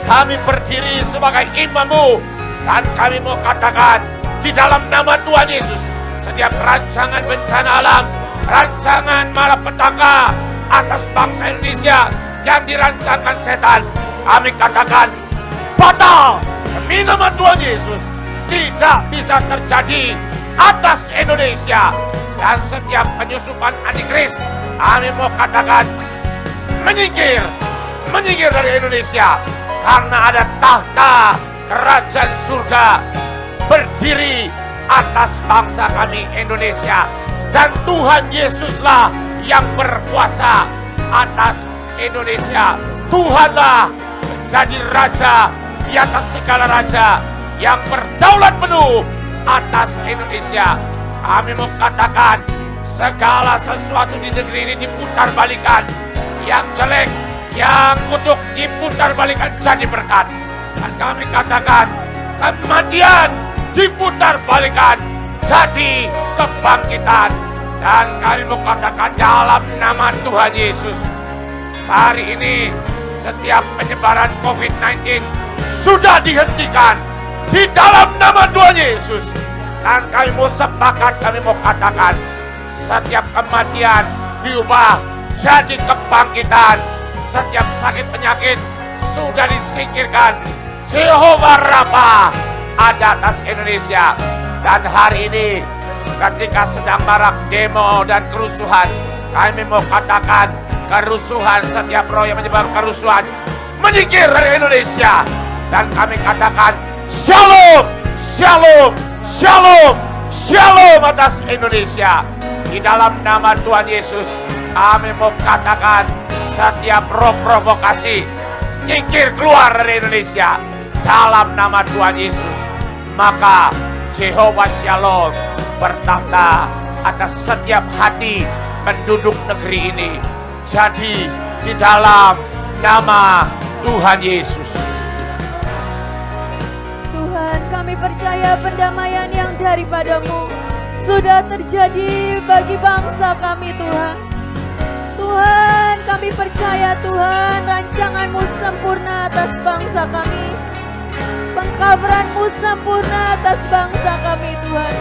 kami berdiri sebagai imam-Mu. Dan kami mau katakan di dalam nama Tuhan Yesus, setiap rancangan bencana alam, rancangan malapetaka atas bangsa Indonesia yang dirancangkan setan, kami katakan batal. Demi nama Tuhan Yesus, tidak bisa terjadi atas Indonesia. Dan setiap penyusupan antikris, kami mau katakan menyingkir dari Indonesia. Karena ada tahta kerajaan surga berdiri atas bangsa kami Indonesia. Dan Tuhan Yesuslah yang berkuasa atas Indonesia. Tuhanlah menjadi raja di atas segala raja, yang berdaulat penuh atas Indonesia. Kami mau katakan segala sesuatu di negeri ini diputar balikan. Yang jelek, yang kutuk diputar balikan jadi berkat. Dan kami katakan kematian diputar balikan jadi kebangkitan. Dan kami mau katakan dalam nama Tuhan Yesus, hari ini setiap penyebaran COVID-19 sudah dihentikan di dalam nama Tuhan Yesus. Dan kami mau sepakat, kami mau katakan setiap kematian diubah jadi kebangkitan. Setiap sakit penyakit sudah disingkirkan. Jehovah Rafa ada atas Indonesia. Dan hari ini ketika sedang marak demo dan kerusuhan, kami mau katakan kerusuhan, setiap roh yang menyebabkan kerusuhan menyingkir dari Indonesia. Dan kami katakan shalom, shalom, shalom, shalom atas Indonesia. Di dalam nama Tuhan Yesus, kami mau katakan setiap roh provokasi nyingkir keluar dari Indonesia dalam nama Tuhan Yesus. Maka Jehovah Shalom bertahta atas setiap hati penduduk negeri ini. Jadi di dalam nama Tuhan Yesus. Tuhan, kami percaya pendamaian yang daripada-Mu sudah terjadi bagi bangsa kami, Tuhan. Tuhan, kami percaya Tuhan, rancangan-Mu sempurna atas bangsa kami. Pengkabaran-Mu sempurna atas bangsa kami, Tuhan.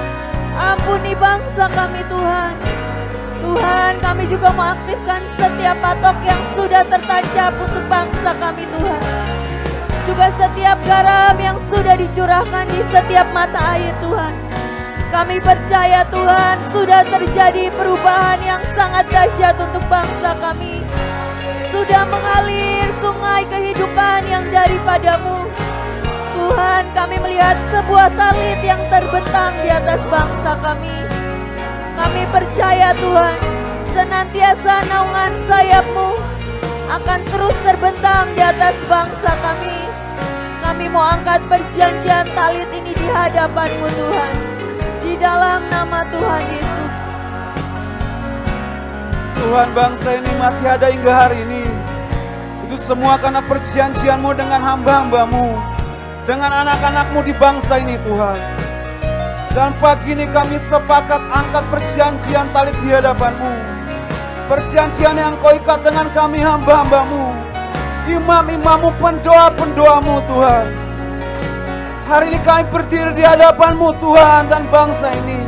Ampuni bangsa kami, Tuhan. Tuhan, kami juga mengaktifkan setiap patok yang sudah tertancap untuk bangsa kami, Tuhan. Juga setiap garam yang sudah dicurahkan di setiap mata air, Tuhan. Kami percaya Tuhan, sudah terjadi perubahan yang sangat dahsyat untuk bangsa kami. Sudah mengalir sungai kehidupan yang daripada-Mu. Tuhan, kami melihat sebuah talit yang terbentang di atas bangsa kami. Kami percaya Tuhan, senantiasa naungan sayap-Mu akan terus terbentang di atas bangsa kami. Kami mau angkat perjanjian talit ini di hadapan-Mu Tuhan. Di dalam nama Tuhan Yesus. Tuhan, bangsa ini masih ada hingga hari ini. Itu semua karena perjanjian-Mu dengan hamba-hamba-Mu, dengan anak-anak-Mu di bangsa ini, Tuhan. Dan pagi ini kami sepakat angkat perjanjian talit di hadapan-Mu. Perjanjian yang Kau ikat dengan kami hamba-hamba-Mu, imam-imam-Mu, pendoa-pendoa-Mu, Tuhan. Hari ini kami berdiri di hadapan-Mu Tuhan dan bangsa ini.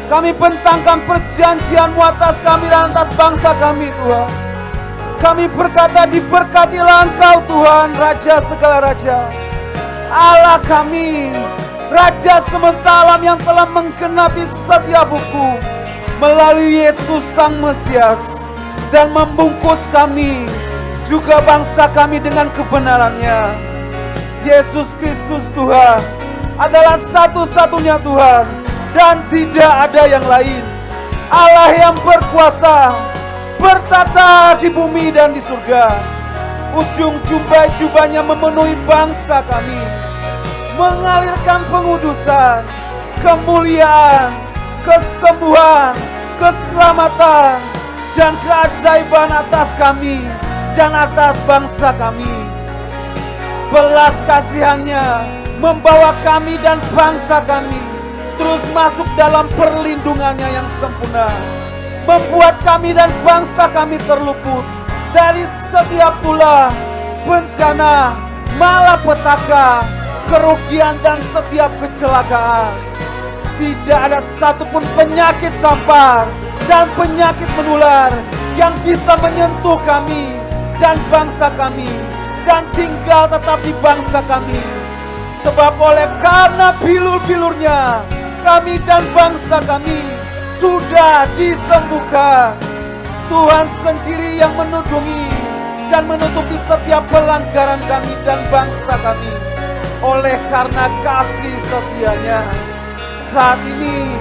Kami bentangkan perjanjian-Mu atas kami dan atas bangsa kami Tuhan. Kami berkata diberkatilah Engkau Tuhan, Raja segala Raja. Allah kami, Raja semesta alam yang telah menggenapi setiap hukum melalui Yesus Sang Mesias dan membungkus kami, juga bangsa kami dengan kebenarannya. Yesus Kristus Tuhan adalah satu-satunya Tuhan dan tidak ada yang lain. Allah yang berkuasa, bertata di bumi dan di surga. Ujung jubah-jubahnya memenuhi bangsa kami, mengalirkan pengudusan, kemuliaan, kesembuhan, keselamatan, dan keajaiban atas kami dan atas bangsa kami. Belas kasihannya membawa kami dan bangsa kami terus masuk dalam perlindungannya yang sempurna, membuat kami dan bangsa kami terluput dari setiap ulah, bencana, malapetaka, kerugian dan setiap kecelakaan. Tidak ada satupun penyakit sampar dan penyakit menular yang bisa menyentuh kami dan bangsa kami dan tinggal tetap di bangsa kami. Sebab oleh karena bilur-bilurnya kami dan bangsa kami sudah disembuhkan. Tuhan sendiri yang menudungi dan menutupi setiap pelanggaran kami dan bangsa kami. Oleh karena kasih setianya, saat ini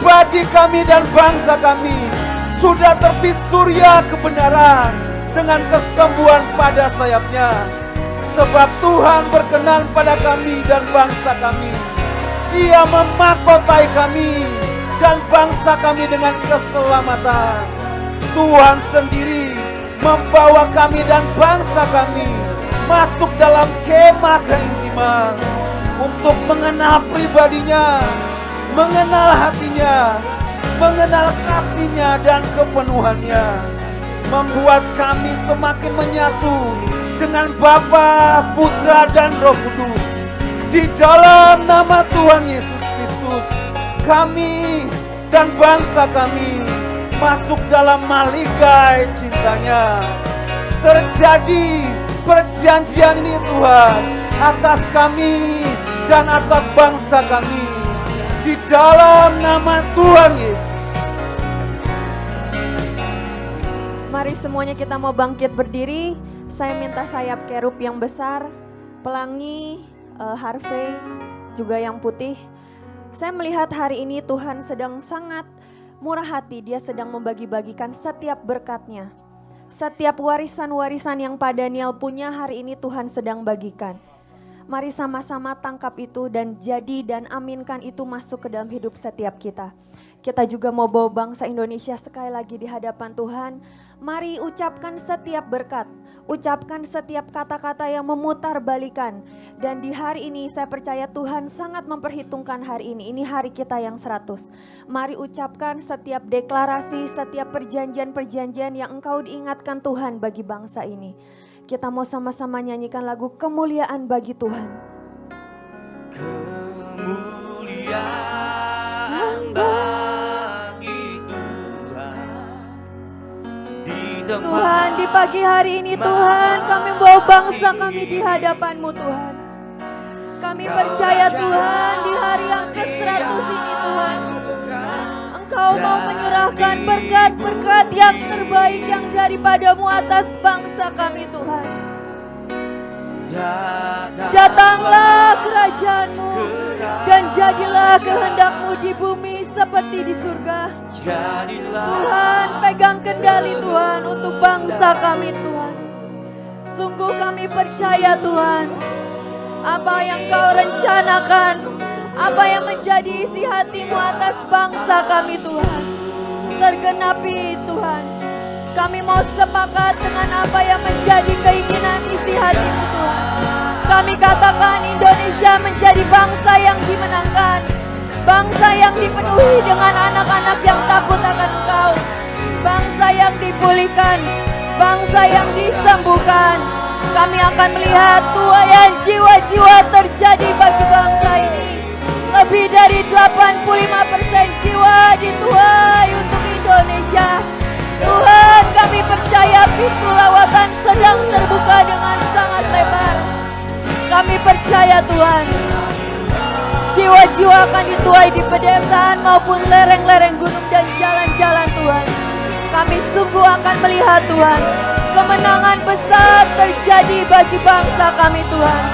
bagi kami dan bangsa kami sudah terbit surya kebenaran dengan kesembuhan pada sayapnya. Sebab Tuhan berkenan pada kami dan bangsa kami. Ia memahkotai kami dan bangsa kami dengan keselamatan. Tuhan sendiri membawa kami dan bangsa kami masuk dalam kemah keintiman untuk mengenal pribadinya, mengenal hatinya, mengenal kasihnya dan kepenuhannya. Membuat kami semakin menyatu dengan Bapa, Putra, dan Roh Kudus. Di dalam nama Tuhan Yesus Kristus, kami dan bangsa kami masuk dalam maligai cintanya. Terjadi perjanjian ini Tuhan atas kami dan atas bangsa kami. Di dalam nama Tuhan Yesus. Mari semuanya kita mau bangkit berdiri. Saya minta sayap kerub yang besar, pelangi, Harvey, juga yang putih. Saya melihat hari ini Tuhan sedang sangat murah hati. Dia sedang membagi-bagikan setiap berkatnya. Setiap warisan-warisan yang Pak Daniel punya hari ini Tuhan sedang bagikan. Mari sama-sama tangkap itu dan jadi dan aminkan itu masuk ke dalam hidup setiap kita. Kita juga mau bawa bangsa Indonesia sekali lagi di hadapan Tuhan. Mari ucapkan setiap berkat, ucapkan setiap kata-kata yang memutarbalikan. Dan di hari ini saya percaya Tuhan sangat memperhitungkan hari ini. Ini hari kita yang 100. Mari ucapkan setiap deklarasi, setiap perjanjian-perjanjian yang engkau diingatkan Tuhan bagi bangsa ini. Kita mau sama-sama nyanyikan lagu kemuliaan bagi Tuhan. Kemuliaan bagi Tuhan. Tuhan, di pagi hari ini Tuhan, kami bawa bangsa kami di hadapan-Mu Tuhan. Kami percaya Tuhan, di hari yang ke-100 ini Tuhan, Engkau mau menyerahkan berkat-berkat yang terbaik yang daripada-Mu atas bangsa kami Tuhan. Datanglah kerajaan-Mu dan jadilah kehendak-Mu di bumi seperti di surga. Tuhan, pegang kendali Tuhan untuk bangsa kami Tuhan. Sungguh kami percaya Tuhan, apa yang Kau rencanakan, apa yang menjadi isi hati-Mu atas bangsa kami Tuhan, tergenapi Tuhan. Kami mau sepakat dengan apa yang menjadi keinginan isi hati-Mu Tuhan. Kami katakan Indonesia menjadi bangsa yang dimenangkan, bangsa yang dipenuhi dengan anak-anak yang takut akan Engkau, bangsa yang dipulihkan, bangsa yang disembuhkan, Kami akan melihat tuaian jiwa-jiwa terjadi bagi bangsa ini. Lebih dari 85% jiwa dituai untuk Indonesia. Tuhan, kami percaya pintu lawatan sedang terbuka dengan sangat lebar. Kami percaya Tuhan, jiwa-jiwa akan dituai di pedesaan maupun lereng-lereng gunung dan jalan-jalan Tuhan. Kami sungguh akan melihat Tuhan, kemenangan besar terjadi bagi bangsa kami Tuhan.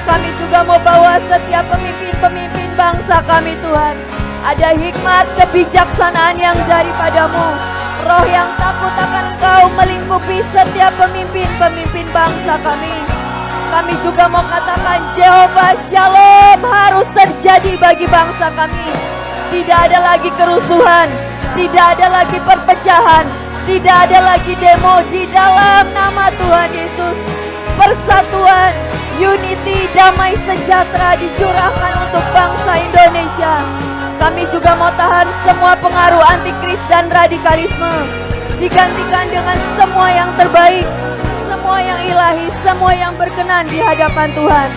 Kami juga mau bawa setiap pemimpin-pemimpin bangsa kami Tuhan. Ada hikmat kebijaksanaan yang daripadamu. Roh yang takut akan Engkau melingkupi setiap pemimpin-pemimpin bangsa kami. Kami juga mau katakan Jehovah Shalom harus terjadi bagi bangsa kami. Tidak ada lagi kerusuhan, tidak ada lagi perpecahan, tidak ada lagi demo di dalam nama Tuhan Yesus. Persatuan, unity, damai sejahtera dicurahkan untuk bangsa Indonesia. Kami juga mau tahan semua pengaruh antikris dan radikalisme. Digantikan dengan semua yang terbaik, semua yang ilahi, semua yang berkenan di hadapan Tuhan.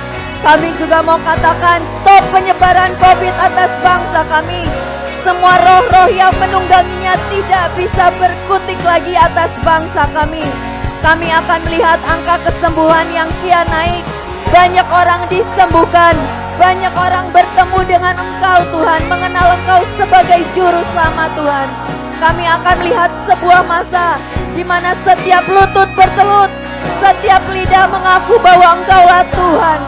Kami juga mau katakan stop penyebaran COVID atas bangsa kami. Semua roh-roh yang menungganginya tidak bisa berkutik lagi atas bangsa kami. Kami akan melihat angka kesembuhan yang kian naik. Banyak orang disembuhkan, banyak orang bertemu dengan Engkau Tuhan, mengenal Engkau sebagai juru selamat Tuhan. Kami akan melihat sebuah masa di mana setiap lutut bertelut, setiap lidah mengaku bahwa Engkaulah Tuhan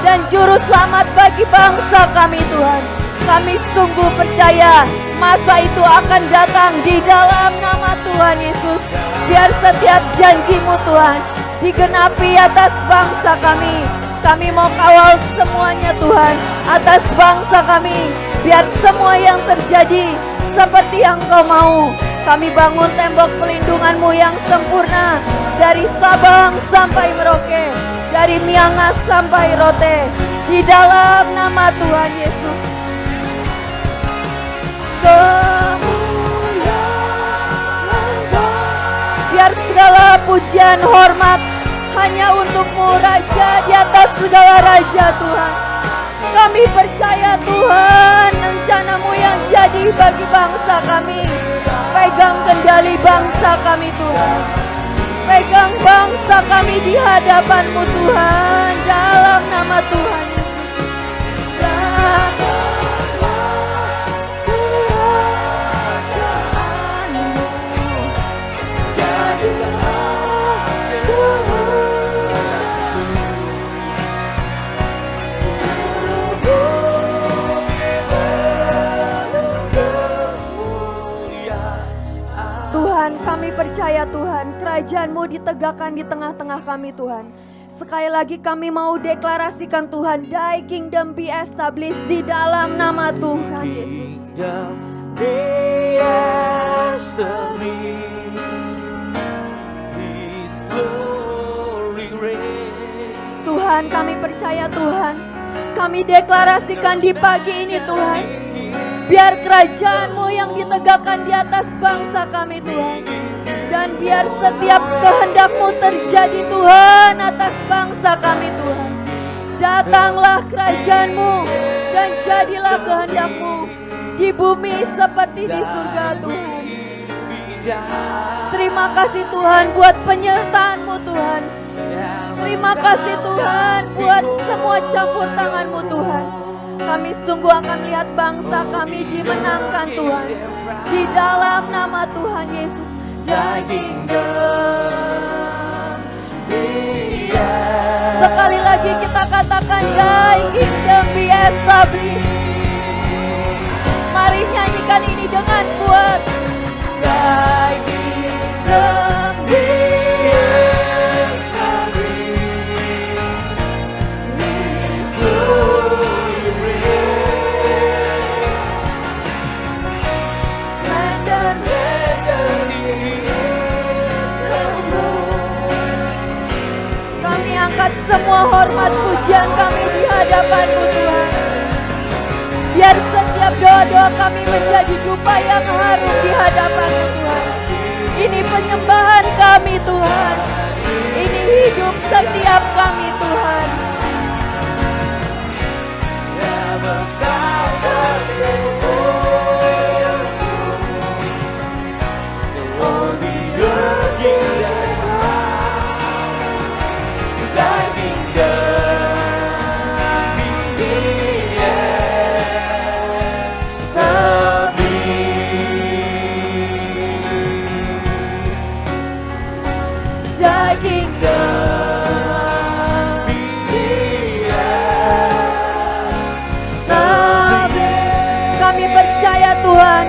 dan juru selamat bagi bangsa kami Tuhan. Kami sungguh percaya masa itu akan datang di dalam nama Tuhan Yesus. Biar setiap janji-Mu Tuhan digenapi atas bangsa kami. Kami mau kawal semuanya Tuhan atas bangsa kami. Biar semua yang terjadi seperti yang Kau mau. Kami bangun tembok pelindungan-Mu yang sempurna. Dari Sabang sampai Merauke, dari Miangas sampai Rote. Di dalam nama Tuhan Yesus. Biar segala pujian hormat hanya untuk-Mu Raja di atas segala raja Tuhan. Kami percaya Tuhan, rencana-Mu yang jadi bagi bangsa kami. Pegang kendali bangsa kami Tuhan. Pegang bangsa kami di hadapan-Mu Tuhan. Dalam nama Tuhan Yesus. Kami percaya Tuhan, kerajaan-Mu ditegakkan di tengah-tengah kami Tuhan. Sekali lagi kami mau deklarasikan Tuhan, Thy kingdom be established di dalam nama Tuhan Yesus. Tuhan, kami percaya Tuhan, kami deklarasikan di pagi ini Tuhan, biar kerajaan-Mu yang ditegakkan di atas bangsa kami Tuhan. Dan biar setiap kehendak-Mu terjadi Tuhan atas bangsa kami Tuhan. Datanglah kerajaan-Mu dan jadilah kehendak-Mu di bumi seperti di surga Tuhan. Terima kasih Tuhan buat penyertaan-Mu Tuhan. Terima kasih Tuhan buat semua campur tangan-Mu Tuhan. Kami sungguh akan melihat bangsa kami dimenangkan Tuhan. Di dalam nama Tuhan Yesus. Thy kingdom be established. Sekali lagi kita katakan Thy kingdom be established. Mari nyanyikan ini dengan kuat. Thy kingdom be semua hormat pujian kami di hadapan-Mu Tuhan. Biar setiap doa-doa kami menjadi dupa yang harum di hadapan-Mu Tuhan. Ini penyembahan kami Tuhan. Ini hidup setiap kami Tuhan. Kami percaya Tuhan,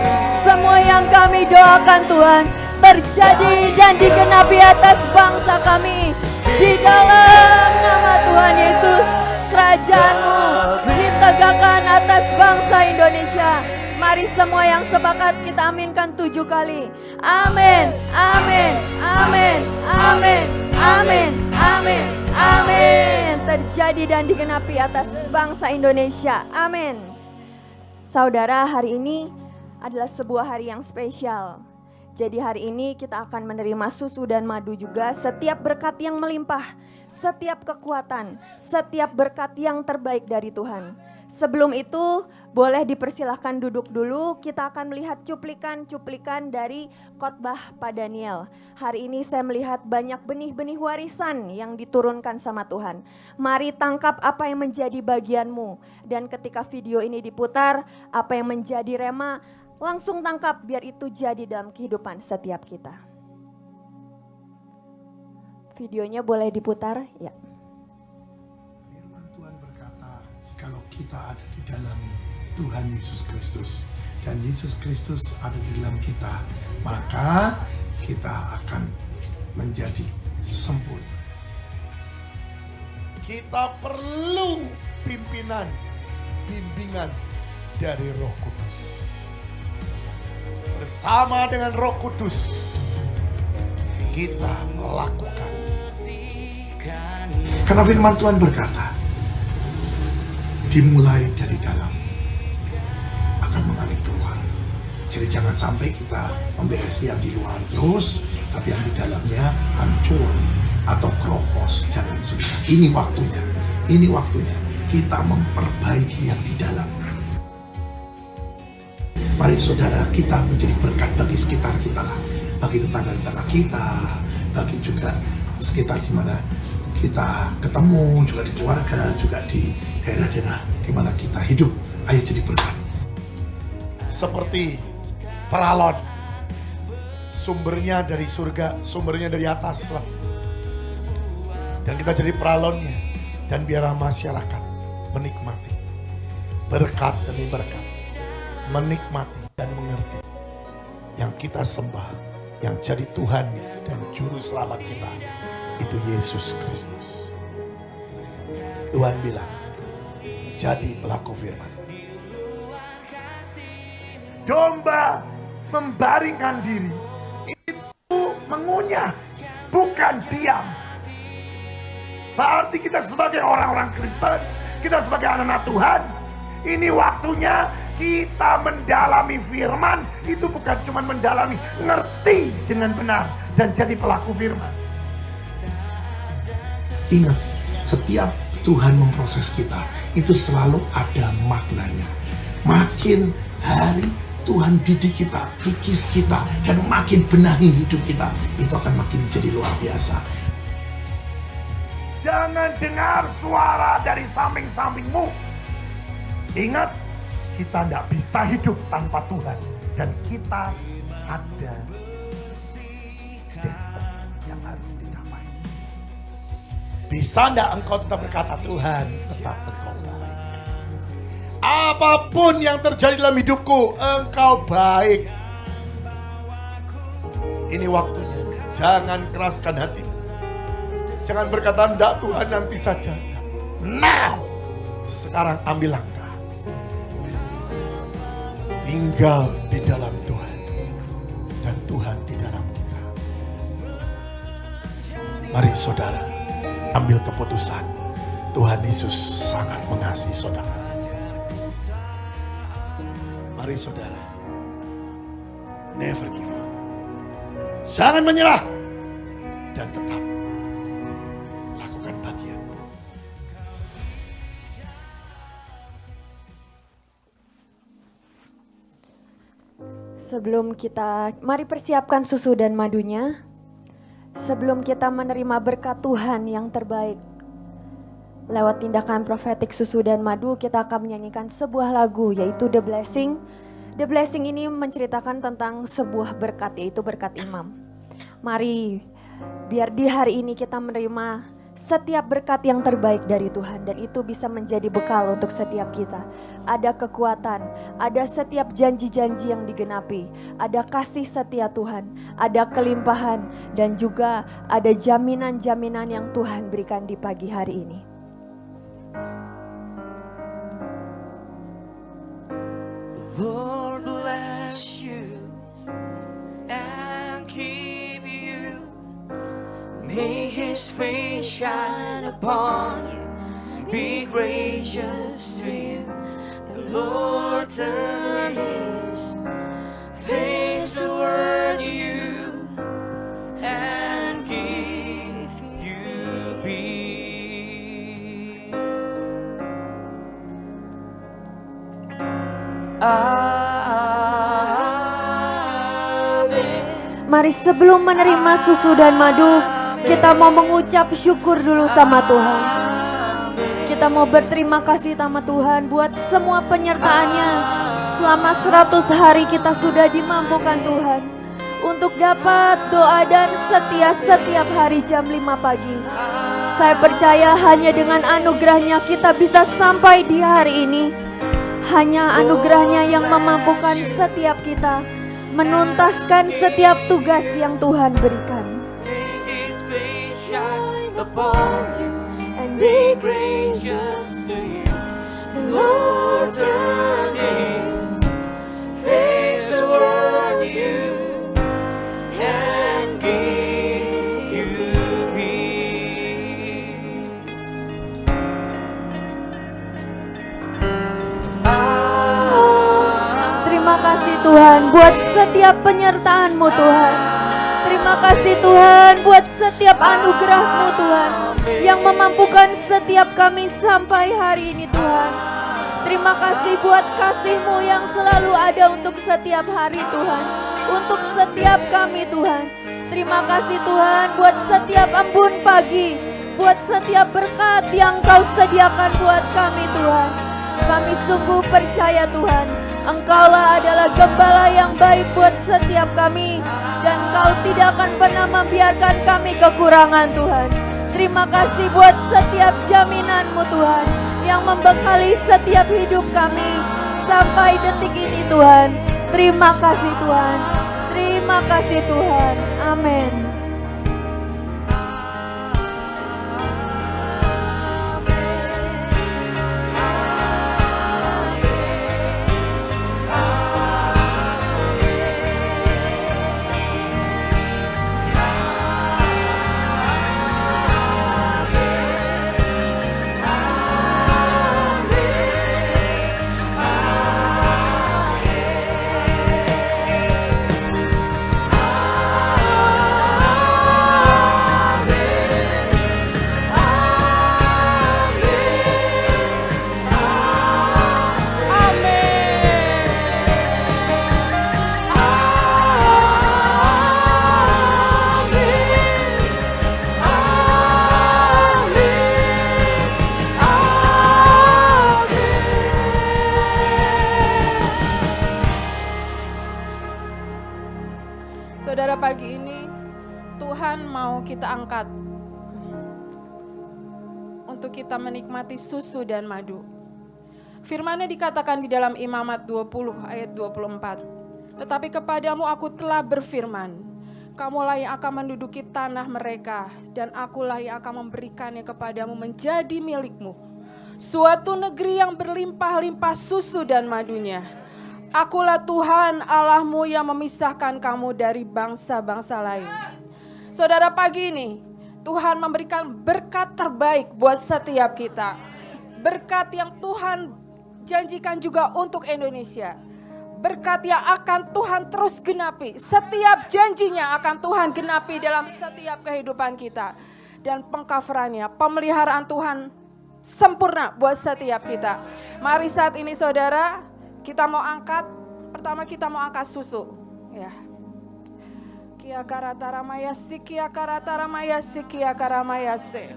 semua yang kami doakan Tuhan terjadi dan digenapi atas bangsa kami. Di dalam nama Tuhan Yesus, kerajaan-Mu ditegakkan atas bangsa Indonesia. Mari semua yang sepakat kita aminkan 7 kali. Amin, amin, amin, amin, amin, amin, amin. Terjadi dan digenapi atas bangsa Indonesia. Amin. Saudara, hari ini adalah sebuah hari yang spesial. Jadi hari ini kita akan menerima susu dan madu juga, setiap berkat yang melimpah, setiap kekuatan, setiap berkat yang terbaik dari Tuhan. Sebelum itu, boleh dipersilahkan duduk dulu, kita akan melihat cuplikan-cuplikan dari khotbah Pak Daniel. Hari ini saya melihat banyak benih-benih warisan yang diturunkan sama Tuhan. Mari tangkap apa yang menjadi bagianmu. Dan ketika video ini diputar, apa yang menjadi rema, langsung tangkap biar itu jadi dalam kehidupan setiap kita. Videonya boleh diputar, ya. Firman Tuhan berkata, jikalau kita ada di dalam Tuhan Yesus Kristus dan Yesus Kristus ada di dalam kita, maka kita akan menjadi sempurna. Kita perlu pimpinan, bimbingan dari Roh Kudus. Bersama dengan Roh Kudus, kita melakukan. Karena firman Tuhan berkata, dimulai dari dalam akan mengalir keluar. Jadi jangan sampai kita memberesi yang di luar terus, tapi yang di dalamnya hancur atau kropos. Jangan sudah. Ini waktunya kita memperbaiki yang di dalam. Mari saudara, kita menjadi berkat bagi sekitar kita lah, bagi tetangga-tetangga kita, bagi juga sekitar di mana kita ketemu, juga di keluarga, juga di daerah-daerah di mana kita hidup. Ayo jadi berkat. Seperti peralon, sumbernya dari surga, sumbernya dari atas lah. Dan kita jadi peralonnya, dan biarlah masyarakat menikmati berkat demi berkat, menikmati dan mengerti yang kita sembah, yang jadi Tuhan dan Juru Selamat kita, itu Yesus Kristus. Tuhan bilang, jadi pelaku firman. Domba membaringkan diri, itu mengunyah, bukan diam. Berarti kita sebagai orang-orang Kristen, kita sebagai anak-anak Tuhan, ini waktunya kita mendalami firman. Itu bukan cuma mendalami, ngerti dengan benar dan jadi pelaku firman. Ingat, setiap Tuhan memproses kita, itu selalu ada maknanya. Makin hari Tuhan didik kita, kikis kita, dan makin benahi hidup kita, itu akan makin jadi luar biasa. Jangan dengar suara dari samping-sampingmu. Ingat, kita tidak bisa hidup tanpa Tuhan. Dan kita ada destiny yang harus dicapai. Bisa tidak engkau tetap berkata, Tuhan tetap engkau baik. Apapun yang terjadi dalam hidupku, engkau baik. Ini waktunya. Jangan keraskan hatimu. Jangan berkata, enggak Tuhan nanti saja. Now! Sekarang ambil langkah. Tinggal di dalam Tuhan. Dan Tuhan di dalam kita. Mari saudara, ambil keputusan. Tuhan Yesus sangat mengasihi saudara. Mari saudara. Never give up. Jangan menyerah. Dan tetap Sebelum kita, mari persiapkan susu dan madunya. Sebelum kita menerima berkat Tuhan yang terbaik, lewat tindakan profetik susu dan madu, kita akan menyanyikan sebuah lagu, yaitu The Blessing. The Blessing ini menceritakan tentang sebuah berkat, yaitu berkat imam. Mari, biar di hari ini kita menerima setiap berkat yang terbaik dari Tuhan, dan itu bisa menjadi bekal untuk setiap kita. Ada kekuatan, ada setiap janji-janji yang digenapi, ada kasih setia Tuhan, ada kelimpahan, dan juga ada jaminan-jaminan yang Tuhan berikan di pagi hari ini. Lord bless you and keep you. May His face shine upon you, be gracious to you. The Lord turn His face toward you and give you peace. Amen. Mari sebelum menerima susu dan madu, kita mau mengucap syukur dulu sama Tuhan. Kita mau berterima kasih sama Tuhan buat semua penyertaannya. Selama 100 hari kita sudah dimampukan Tuhan untuk dapat doa dan setia setiap hari jam 5 pagi. Saya percaya hanya dengan anugerahnya kita bisa sampai di hari ini. Hanya anugerahnya yang memampukan setiap kita menuntaskan setiap tugas yang Tuhan berikan. Upon you and be gracious to you. The Lord turn His face toward you and give you peace. Terima kasih Tuhan buat setiap penyertaan-Mu Tuhan. Terima kasih Tuhan buat setiap anugerah-Mu Tuhan yang memampukan setiap kami sampai hari ini Tuhan. Terima kasih buat kasih-Mu yang selalu ada untuk setiap hari Tuhan, untuk setiap kami Tuhan. Terima kasih Tuhan buat setiap embun pagi, buat setiap berkat yang Kau sediakan buat kami Tuhan. Kami sungguh percaya Tuhan, Engkaulah adalah gembala yang baik buat setiap kami, dan Kau tidak akan pernah membiarkan kami kekurangan Tuhan. Terima kasih buat setiap jaminan-Mu Tuhan yang membekali setiap hidup kami sampai detik ini Tuhan. Terima kasih Tuhan. Terima kasih Tuhan. Amin. Saudara, pagi ini Tuhan mau kita angkat untuk kita menikmati susu dan madu. Firman-Nya dikatakan di dalam Imamat 20 ayat 24. Tetapi kepadamu aku telah berfirman, kamulah yang akan menduduki tanah mereka, dan akulah yang akan memberikannya kepadamu menjadi milikmu. Suatu negeri yang berlimpah-limpah susu dan madunya. Akulah Tuhan Allahmu yang memisahkan kamu dari bangsa-bangsa lain. Saudara, pagi ini Tuhan memberikan berkat terbaik buat setiap kita. Berkat yang Tuhan janjikan juga untuk Indonesia. Berkat yang akan Tuhan terus genapi. Setiap janjinya akan Tuhan genapi dalam setiap kehidupan kita. Dan pengcoverannya, pemeliharaan Tuhan sempurna buat setiap kita. Mari saat ini saudara, kita mau angkat, pertama kita mau angkat susu. ya. Kia karataramayasi, kia karataramayasi, kia karamayase.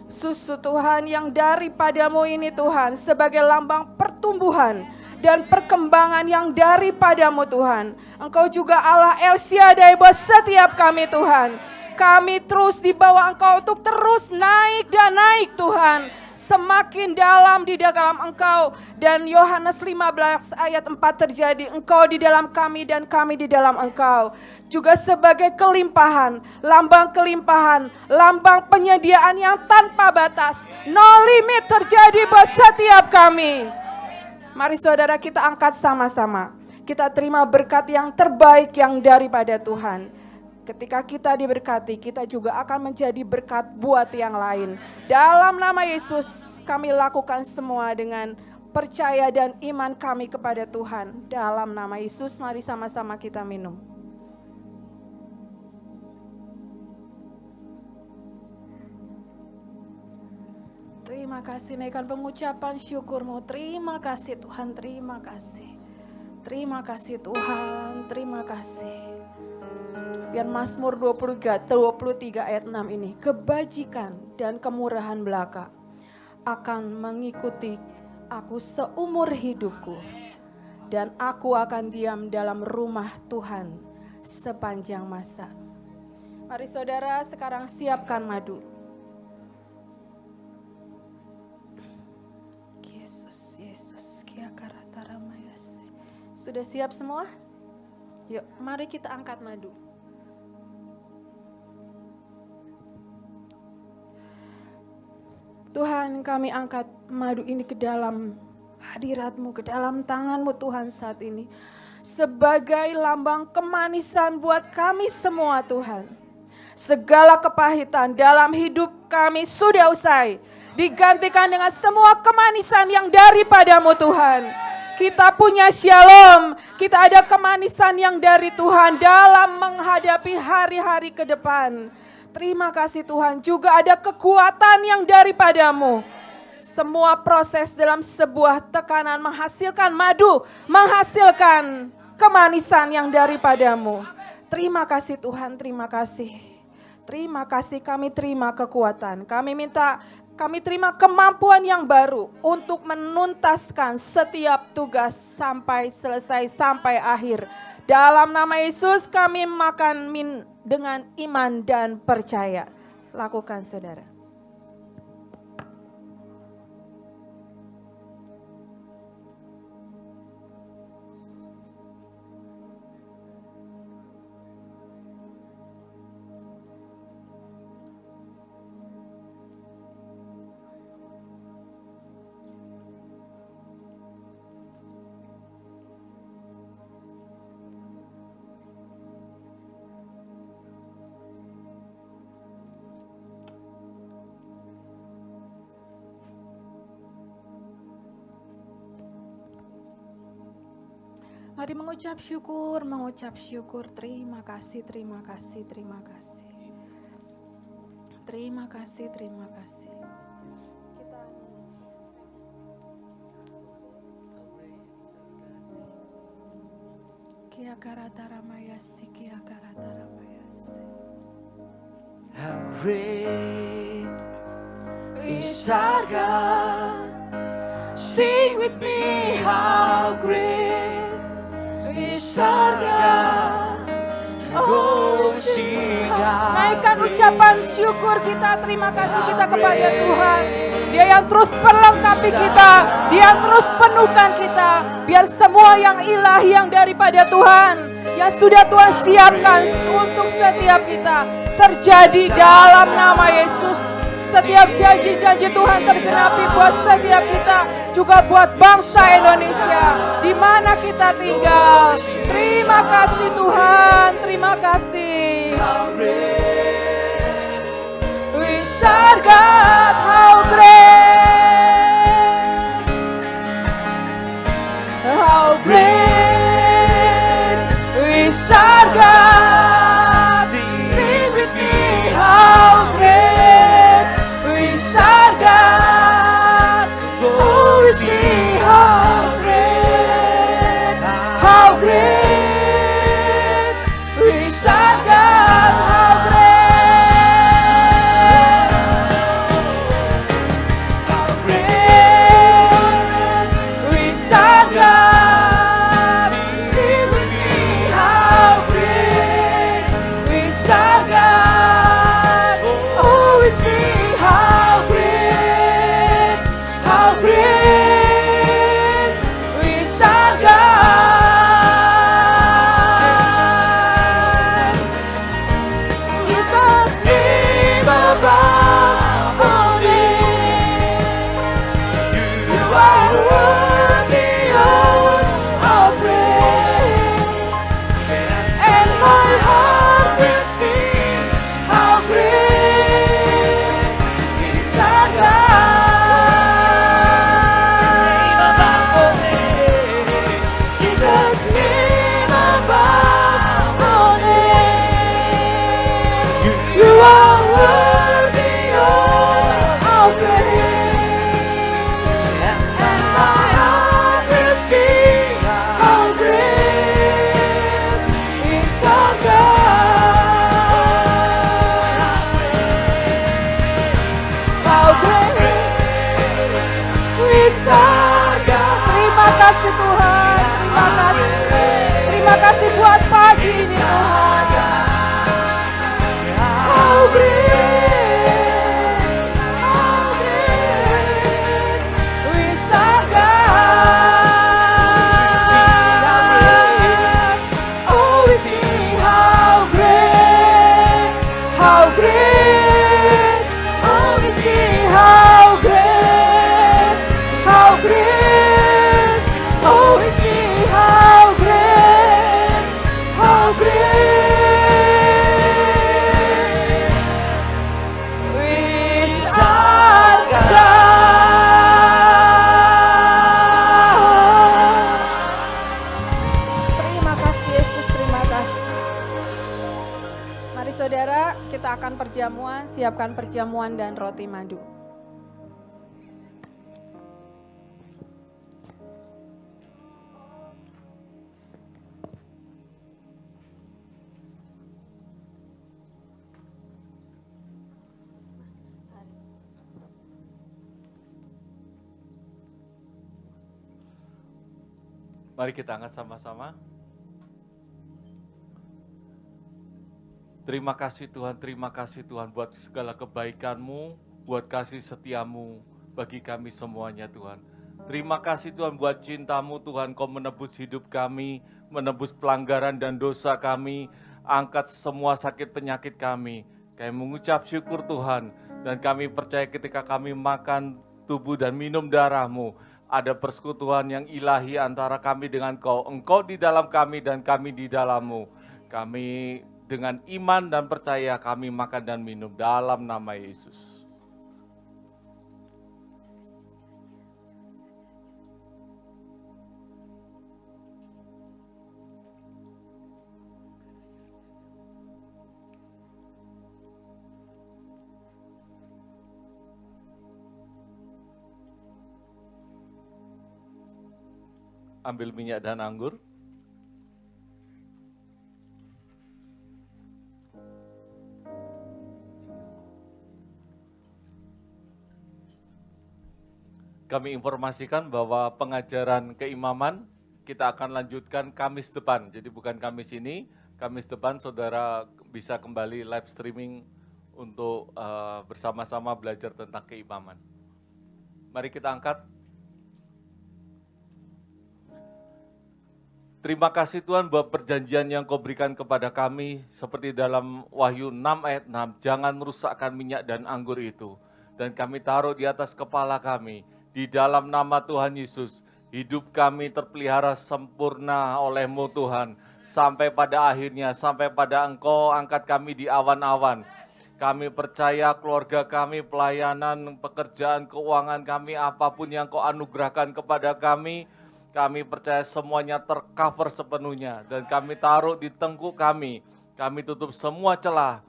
Susu Tuhan yang daripadamu ini Tuhan sebagai lambang pertumbuhan dan perkembangan yang daripadamu Tuhan. Engkau juga Allah El Shaddai buat setiap kami Tuhan. Kami terus di bawah Engkau untuk terus naik dan naik Tuhan. Semakin dalam di dalam Engkau. Dan Yohanes 15 ayat 4 terjadi. Engkau di dalam kami dan kami di dalam Engkau. Juga sebagai kelimpahan, lambang penyediaan yang tanpa batas. No limit terjadi buat setiap kami. Mari saudara kita angkat sama-sama. Kita terima berkat yang terbaik yang daripada Tuhan. Ketika kita diberkati, kita juga akan menjadi berkat buat yang lain. Dalam nama Yesus, kami lakukan semua dengan percaya dan iman kami kepada Tuhan. Dalam nama Yesus, mari sama-sama kita minum. Terima kasih, naikkan pengucapan syukurmu. Terima kasih Tuhan, terima kasih. Terima kasih Tuhan, terima kasih. Biar Mazmur 23 ayat 6 ini, kebajikan dan kemurahan belaka akan mengikuti aku seumur hidupku, dan aku akan diam dalam rumah Tuhan sepanjang masa. Mari saudara sekarang siapkan madu. Yesus, sudah siap semua? Yuk, mari kita angkat madu. Tuhan, kami angkat madu ini ke dalam hadirat-Mu, ke dalam tangan-Mu Tuhan saat ini. Sebagai lambang kemanisan buat kami semua Tuhan. Segala kepahitan dalam hidup kami sudah usai. Digantikan dengan semua kemanisan yang daripada-Mu Tuhan. Kita punya shalom, kita ada kemanisan yang dari Tuhan dalam menghadapi hari-hari ke depan. Terima kasih Tuhan, juga ada kekuatan yang daripada-Mu. Semua proses dalam sebuah tekanan menghasilkan madu, menghasilkan kemanisan yang daripada-Mu. Terima kasih Tuhan, terima kasih. Terima kasih, kami terima kekuatan. Kami terima kemampuan yang baru untuk menuntaskan setiap tugas sampai selesai, sampai akhir. Dalam nama Yesus kami makan dengan iman dan percaya. Lakukan saudara. Mari mengucap syukur, terima kasih, terima kasih, terima kasih. Terima kasih, terima kasih. Kia karataramayasi, kia karataramayasi. How great is our God. Sing with me, how great is our God. Oh, sing out. Naikkan ucapan syukur kita, terima kasih kita kepada Tuhan. Dia yang terus perlengkapi kita, Dia yang terus penuhkan kita. Biar semua yang ilahi yang daripada Tuhan, yang sudah Tuhan siapkan untuk setiap kita, terjadi dalam nama Yesus. Setiap janji-janji Tuhan tergenapi buat setiap kita, juga buat bangsa Indonesia, di mana kita tinggal. Terima kasih Tuhan, terima kasih. We serve God, how great, how great. We serve God, sing with me, how great. Our God, oh we see how great Terima kasih. Terima kasih buat pagi ini Tuhan. How great, how great is our God. Oh, we sing how great, how great. Oh, we sing how great, how great. Oh, we sing how great, how great is our God. Terima kasih Yesus, terima kasih. Mari saudara, kita akan perjamuan, siapkan perjamuan dan roti madu. Mari kita angkat sama-sama. Terima kasih Tuhan buat segala kebaikan-Mu, buat kasih setia-Mu bagi kami semuanya Tuhan. Terima kasih Tuhan buat cinta-Mu Tuhan, Kau menebus hidup kami, menebus pelanggaran dan dosa kami, angkat semua sakit penyakit kami. Kami mengucap syukur Tuhan, dan kami percaya ketika kami makan tubuh dan minum darah-Mu, ada persekutuan yang ilahi antara kami dengan Kau. Engkau di dalam kami dan kami di dalam-Mu. Kami dengan iman dan percaya kami makan dan minum dalam nama Yesus. Ambil minyak dan anggur. Kami informasikan bahwa pengajaran keimaman kita akan lanjutkan Kamis depan. Jadi bukan Kamis ini, Kamis depan saudara bisa kembali live streaming untuk bersama-sama belajar tentang keimaman. Mari kita angkat. Terima kasih Tuhan buat perjanjian yang Kau berikan kepada kami, seperti dalam Wahyu 6 ayat 6, jangan merusakkan minyak dan anggur itu. Dan kami taruh di atas kepala kami, di dalam nama Tuhan Yesus, hidup kami terpelihara sempurna oleh-Mu Tuhan, sampai pada akhirnya, sampai pada Engkau angkat kami di awan-awan. Kami percaya keluarga kami, pelayanan, pekerjaan, keuangan kami, apapun yang Kau anugerahkan kepada kami percaya semuanya tercover sepenuhnya. Dan kami taruh di tengkuk kami tutup semua celah.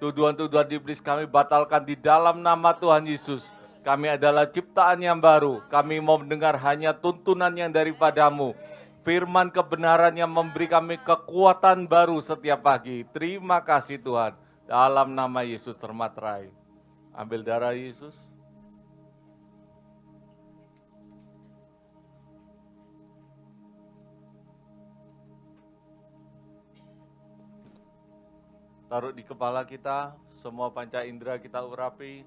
Tuduhan-tuduhan iblis kami batalkan di dalam nama Tuhan Yesus. Kami adalah ciptaan yang baru. Kami mau mendengar hanya tuntunan yang daripada-Mu. Firman kebenaran yang memberi kami kekuatan baru setiap pagi. Terima kasih Tuhan. Dalam nama Yesus termaterai. Ambil darah Yesus. Taruh di kepala kita, semua panca indera kita urapi.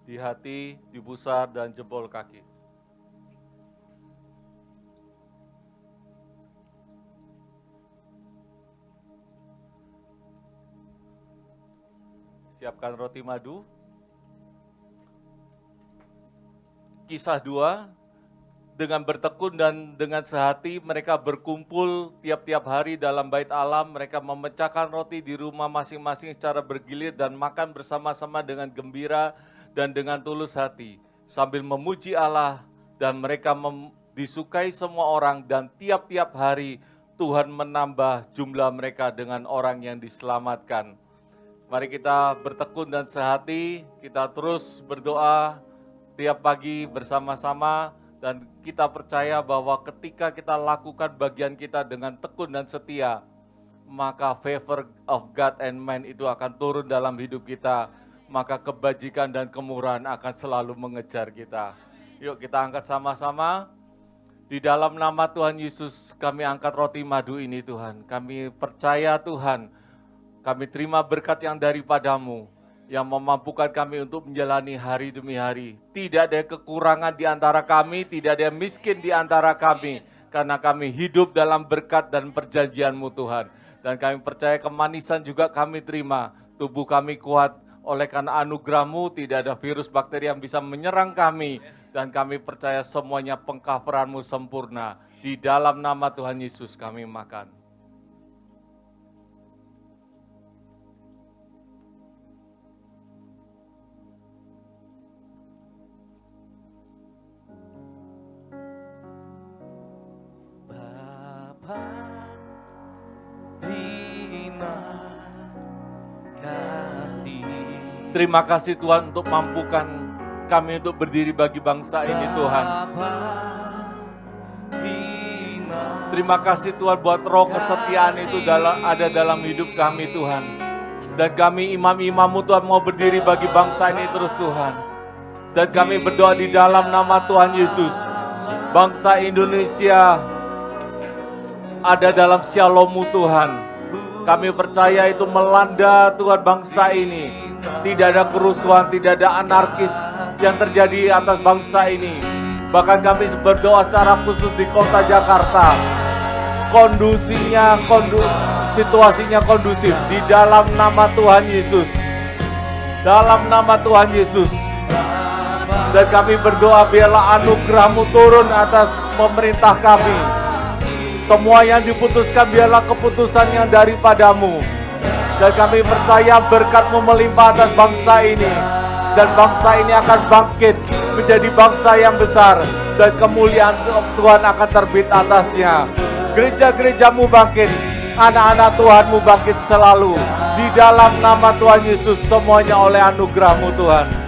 Di hati, di pusar, dan jempol kaki. Siapkan roti madu. Kisah 2. Dengan bertekun dan dengan sehati mereka berkumpul tiap-tiap hari dalam bait Allah. Mereka memecahkan roti di rumah masing-masing secara bergilir dan makan bersama-sama dengan gembira dan dengan tulus hati. Sambil memuji Allah, dan mereka disukai semua orang, dan tiap-tiap hari Tuhan menambah jumlah mereka dengan orang yang diselamatkan. Mari kita bertekun dan sehati, kita terus berdoa tiap pagi bersama-sama. Dan kita percaya bahwa ketika kita lakukan bagian kita dengan tekun dan setia, maka favor of God and man itu akan turun dalam hidup kita. maka kebajikan dan kemurahan akan selalu mengejar kita. Yuk kita angkat sama-sama. Di dalam nama Tuhan Yesus kami angkat roti madu ini Tuhan. Kami percaya Tuhan, kami terima berkat yang daripadamu, yang memampukan kami untuk menjalani hari demi hari. Tidak ada kekurangan di antara kami, tidak ada miskin di antara kami, karena kami hidup dalam berkat dan perjanjian-Mu Tuhan. Dan kami percaya kemanisan juga kami terima, tubuh kami kuat, oleh karena anugerah-Mu tidak ada virus bakteri yang bisa menyerang kami. Dan kami percaya semuanya pengkafaran-Mu sempurna. Di dalam nama Tuhan Yesus kami makan. Bapa, terima kasih. Terima kasih Tuhan untuk mampukan kami untuk berdiri bagi bangsa ini Tuhan. Terima kasih Tuhan buat roh kesetiaan itu ada dalam hidup kami Tuhan. Dan kami imam-imam-Mu Tuhan mau berdiri bagi bangsa ini terus Tuhan. Dan kami berdoa di dalam nama Tuhan Yesus. Bangsa Indonesia ada dalam shalom-Mu Tuhan. Kami percaya itu melanda Tuhan bangsa ini. Tidak ada kerusuhan, tidak ada anarkis yang terjadi atas bangsa ini. Bahkan kami berdoa secara khusus di kota Jakarta. Situasinya kondusif di dalam nama Tuhan Yesus. Dalam nama Tuhan Yesus. Dan kami berdoa biarlah anugerah-Mu turun atas pemerintah kami. Semua yang diputuskan biarlah keputusan yang daripadamu. Dan kami percaya berkat-Mu melimpah atas bangsa ini. Dan bangsa ini akan bangkit menjadi bangsa yang besar. Dan kemuliaan Tuhan akan terbit atasnya. Gereja-gereja-Mu bangkit. Anak-anak Tuhan-Mu bangkit selalu. Di dalam nama Tuhan Yesus semuanya oleh anugerah-Mu Tuhan.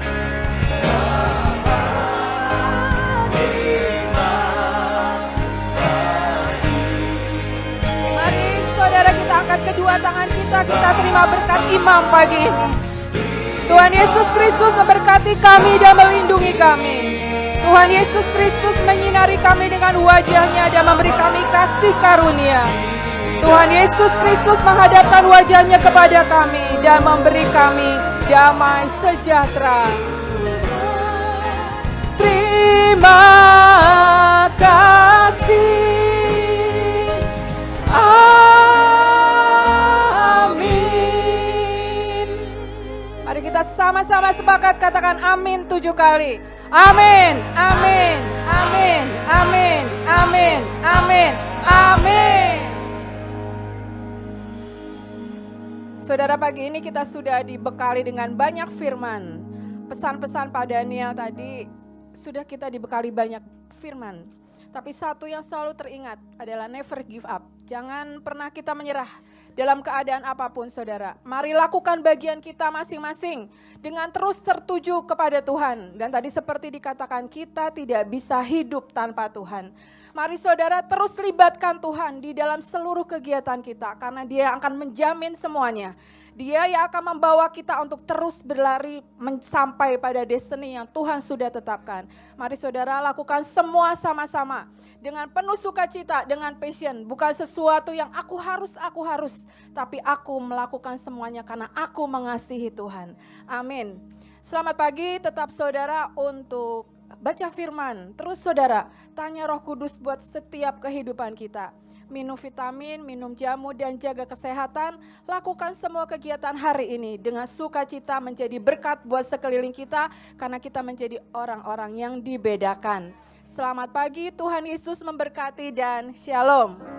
Kedua tangan kita terima berkat imam pagi ini. Tuhan Yesus Kristus memberkati kami dan melindungi kami. Tuhan Yesus Kristus menyinari kami dengan wajah-Nya dan memberi kami kasih karunia. Tuhan Yesus Kristus menghadapkan wajah-Nya kepada kami dan memberi kami damai sejahtera. Terima kasih. Kita sama-sama sepakat katakan amin 7 kali. Amin, amin, amin, amin, amin, amin, amin. Saudara, pagi ini kita sudah dibekali dengan banyak firman. Pesan-pesan Pak Daniel tadi sudah kita dibekali banyak firman. Tapi satu yang selalu teringat adalah never give up. Jangan pernah kita menyerah dalam keadaan apapun saudara. Mari lakukan bagian kita masing-masing dengan terus tertuju kepada Tuhan. Dan tadi seperti dikatakan kita tidak bisa hidup tanpa Tuhan. Mari saudara terus libatkan Tuhan di dalam seluruh kegiatan kita. Karena Dia yang akan menjamin semuanya. Dia yang akan membawa kita untuk terus berlari sampai pada destiny yang Tuhan sudah tetapkan. Mari saudara lakukan semua sama-sama. Dengan penuh sukacita, dengan passion. Bukan sesuatu yang aku harus. Tapi aku melakukan semuanya karena aku mengasihi Tuhan. Amin. Selamat pagi, tetap saudara untuk baca firman. Terus saudara, tanya Roh Kudus buat setiap kehidupan kita. Minum vitamin, minum jamu dan jaga kesehatan. Lakukan semua kegiatan hari ini dengan sukacita menjadi berkat buat sekeliling kita. Karena kita menjadi orang-orang yang dibedakan. Selamat pagi, Tuhan Yesus memberkati dan shalom.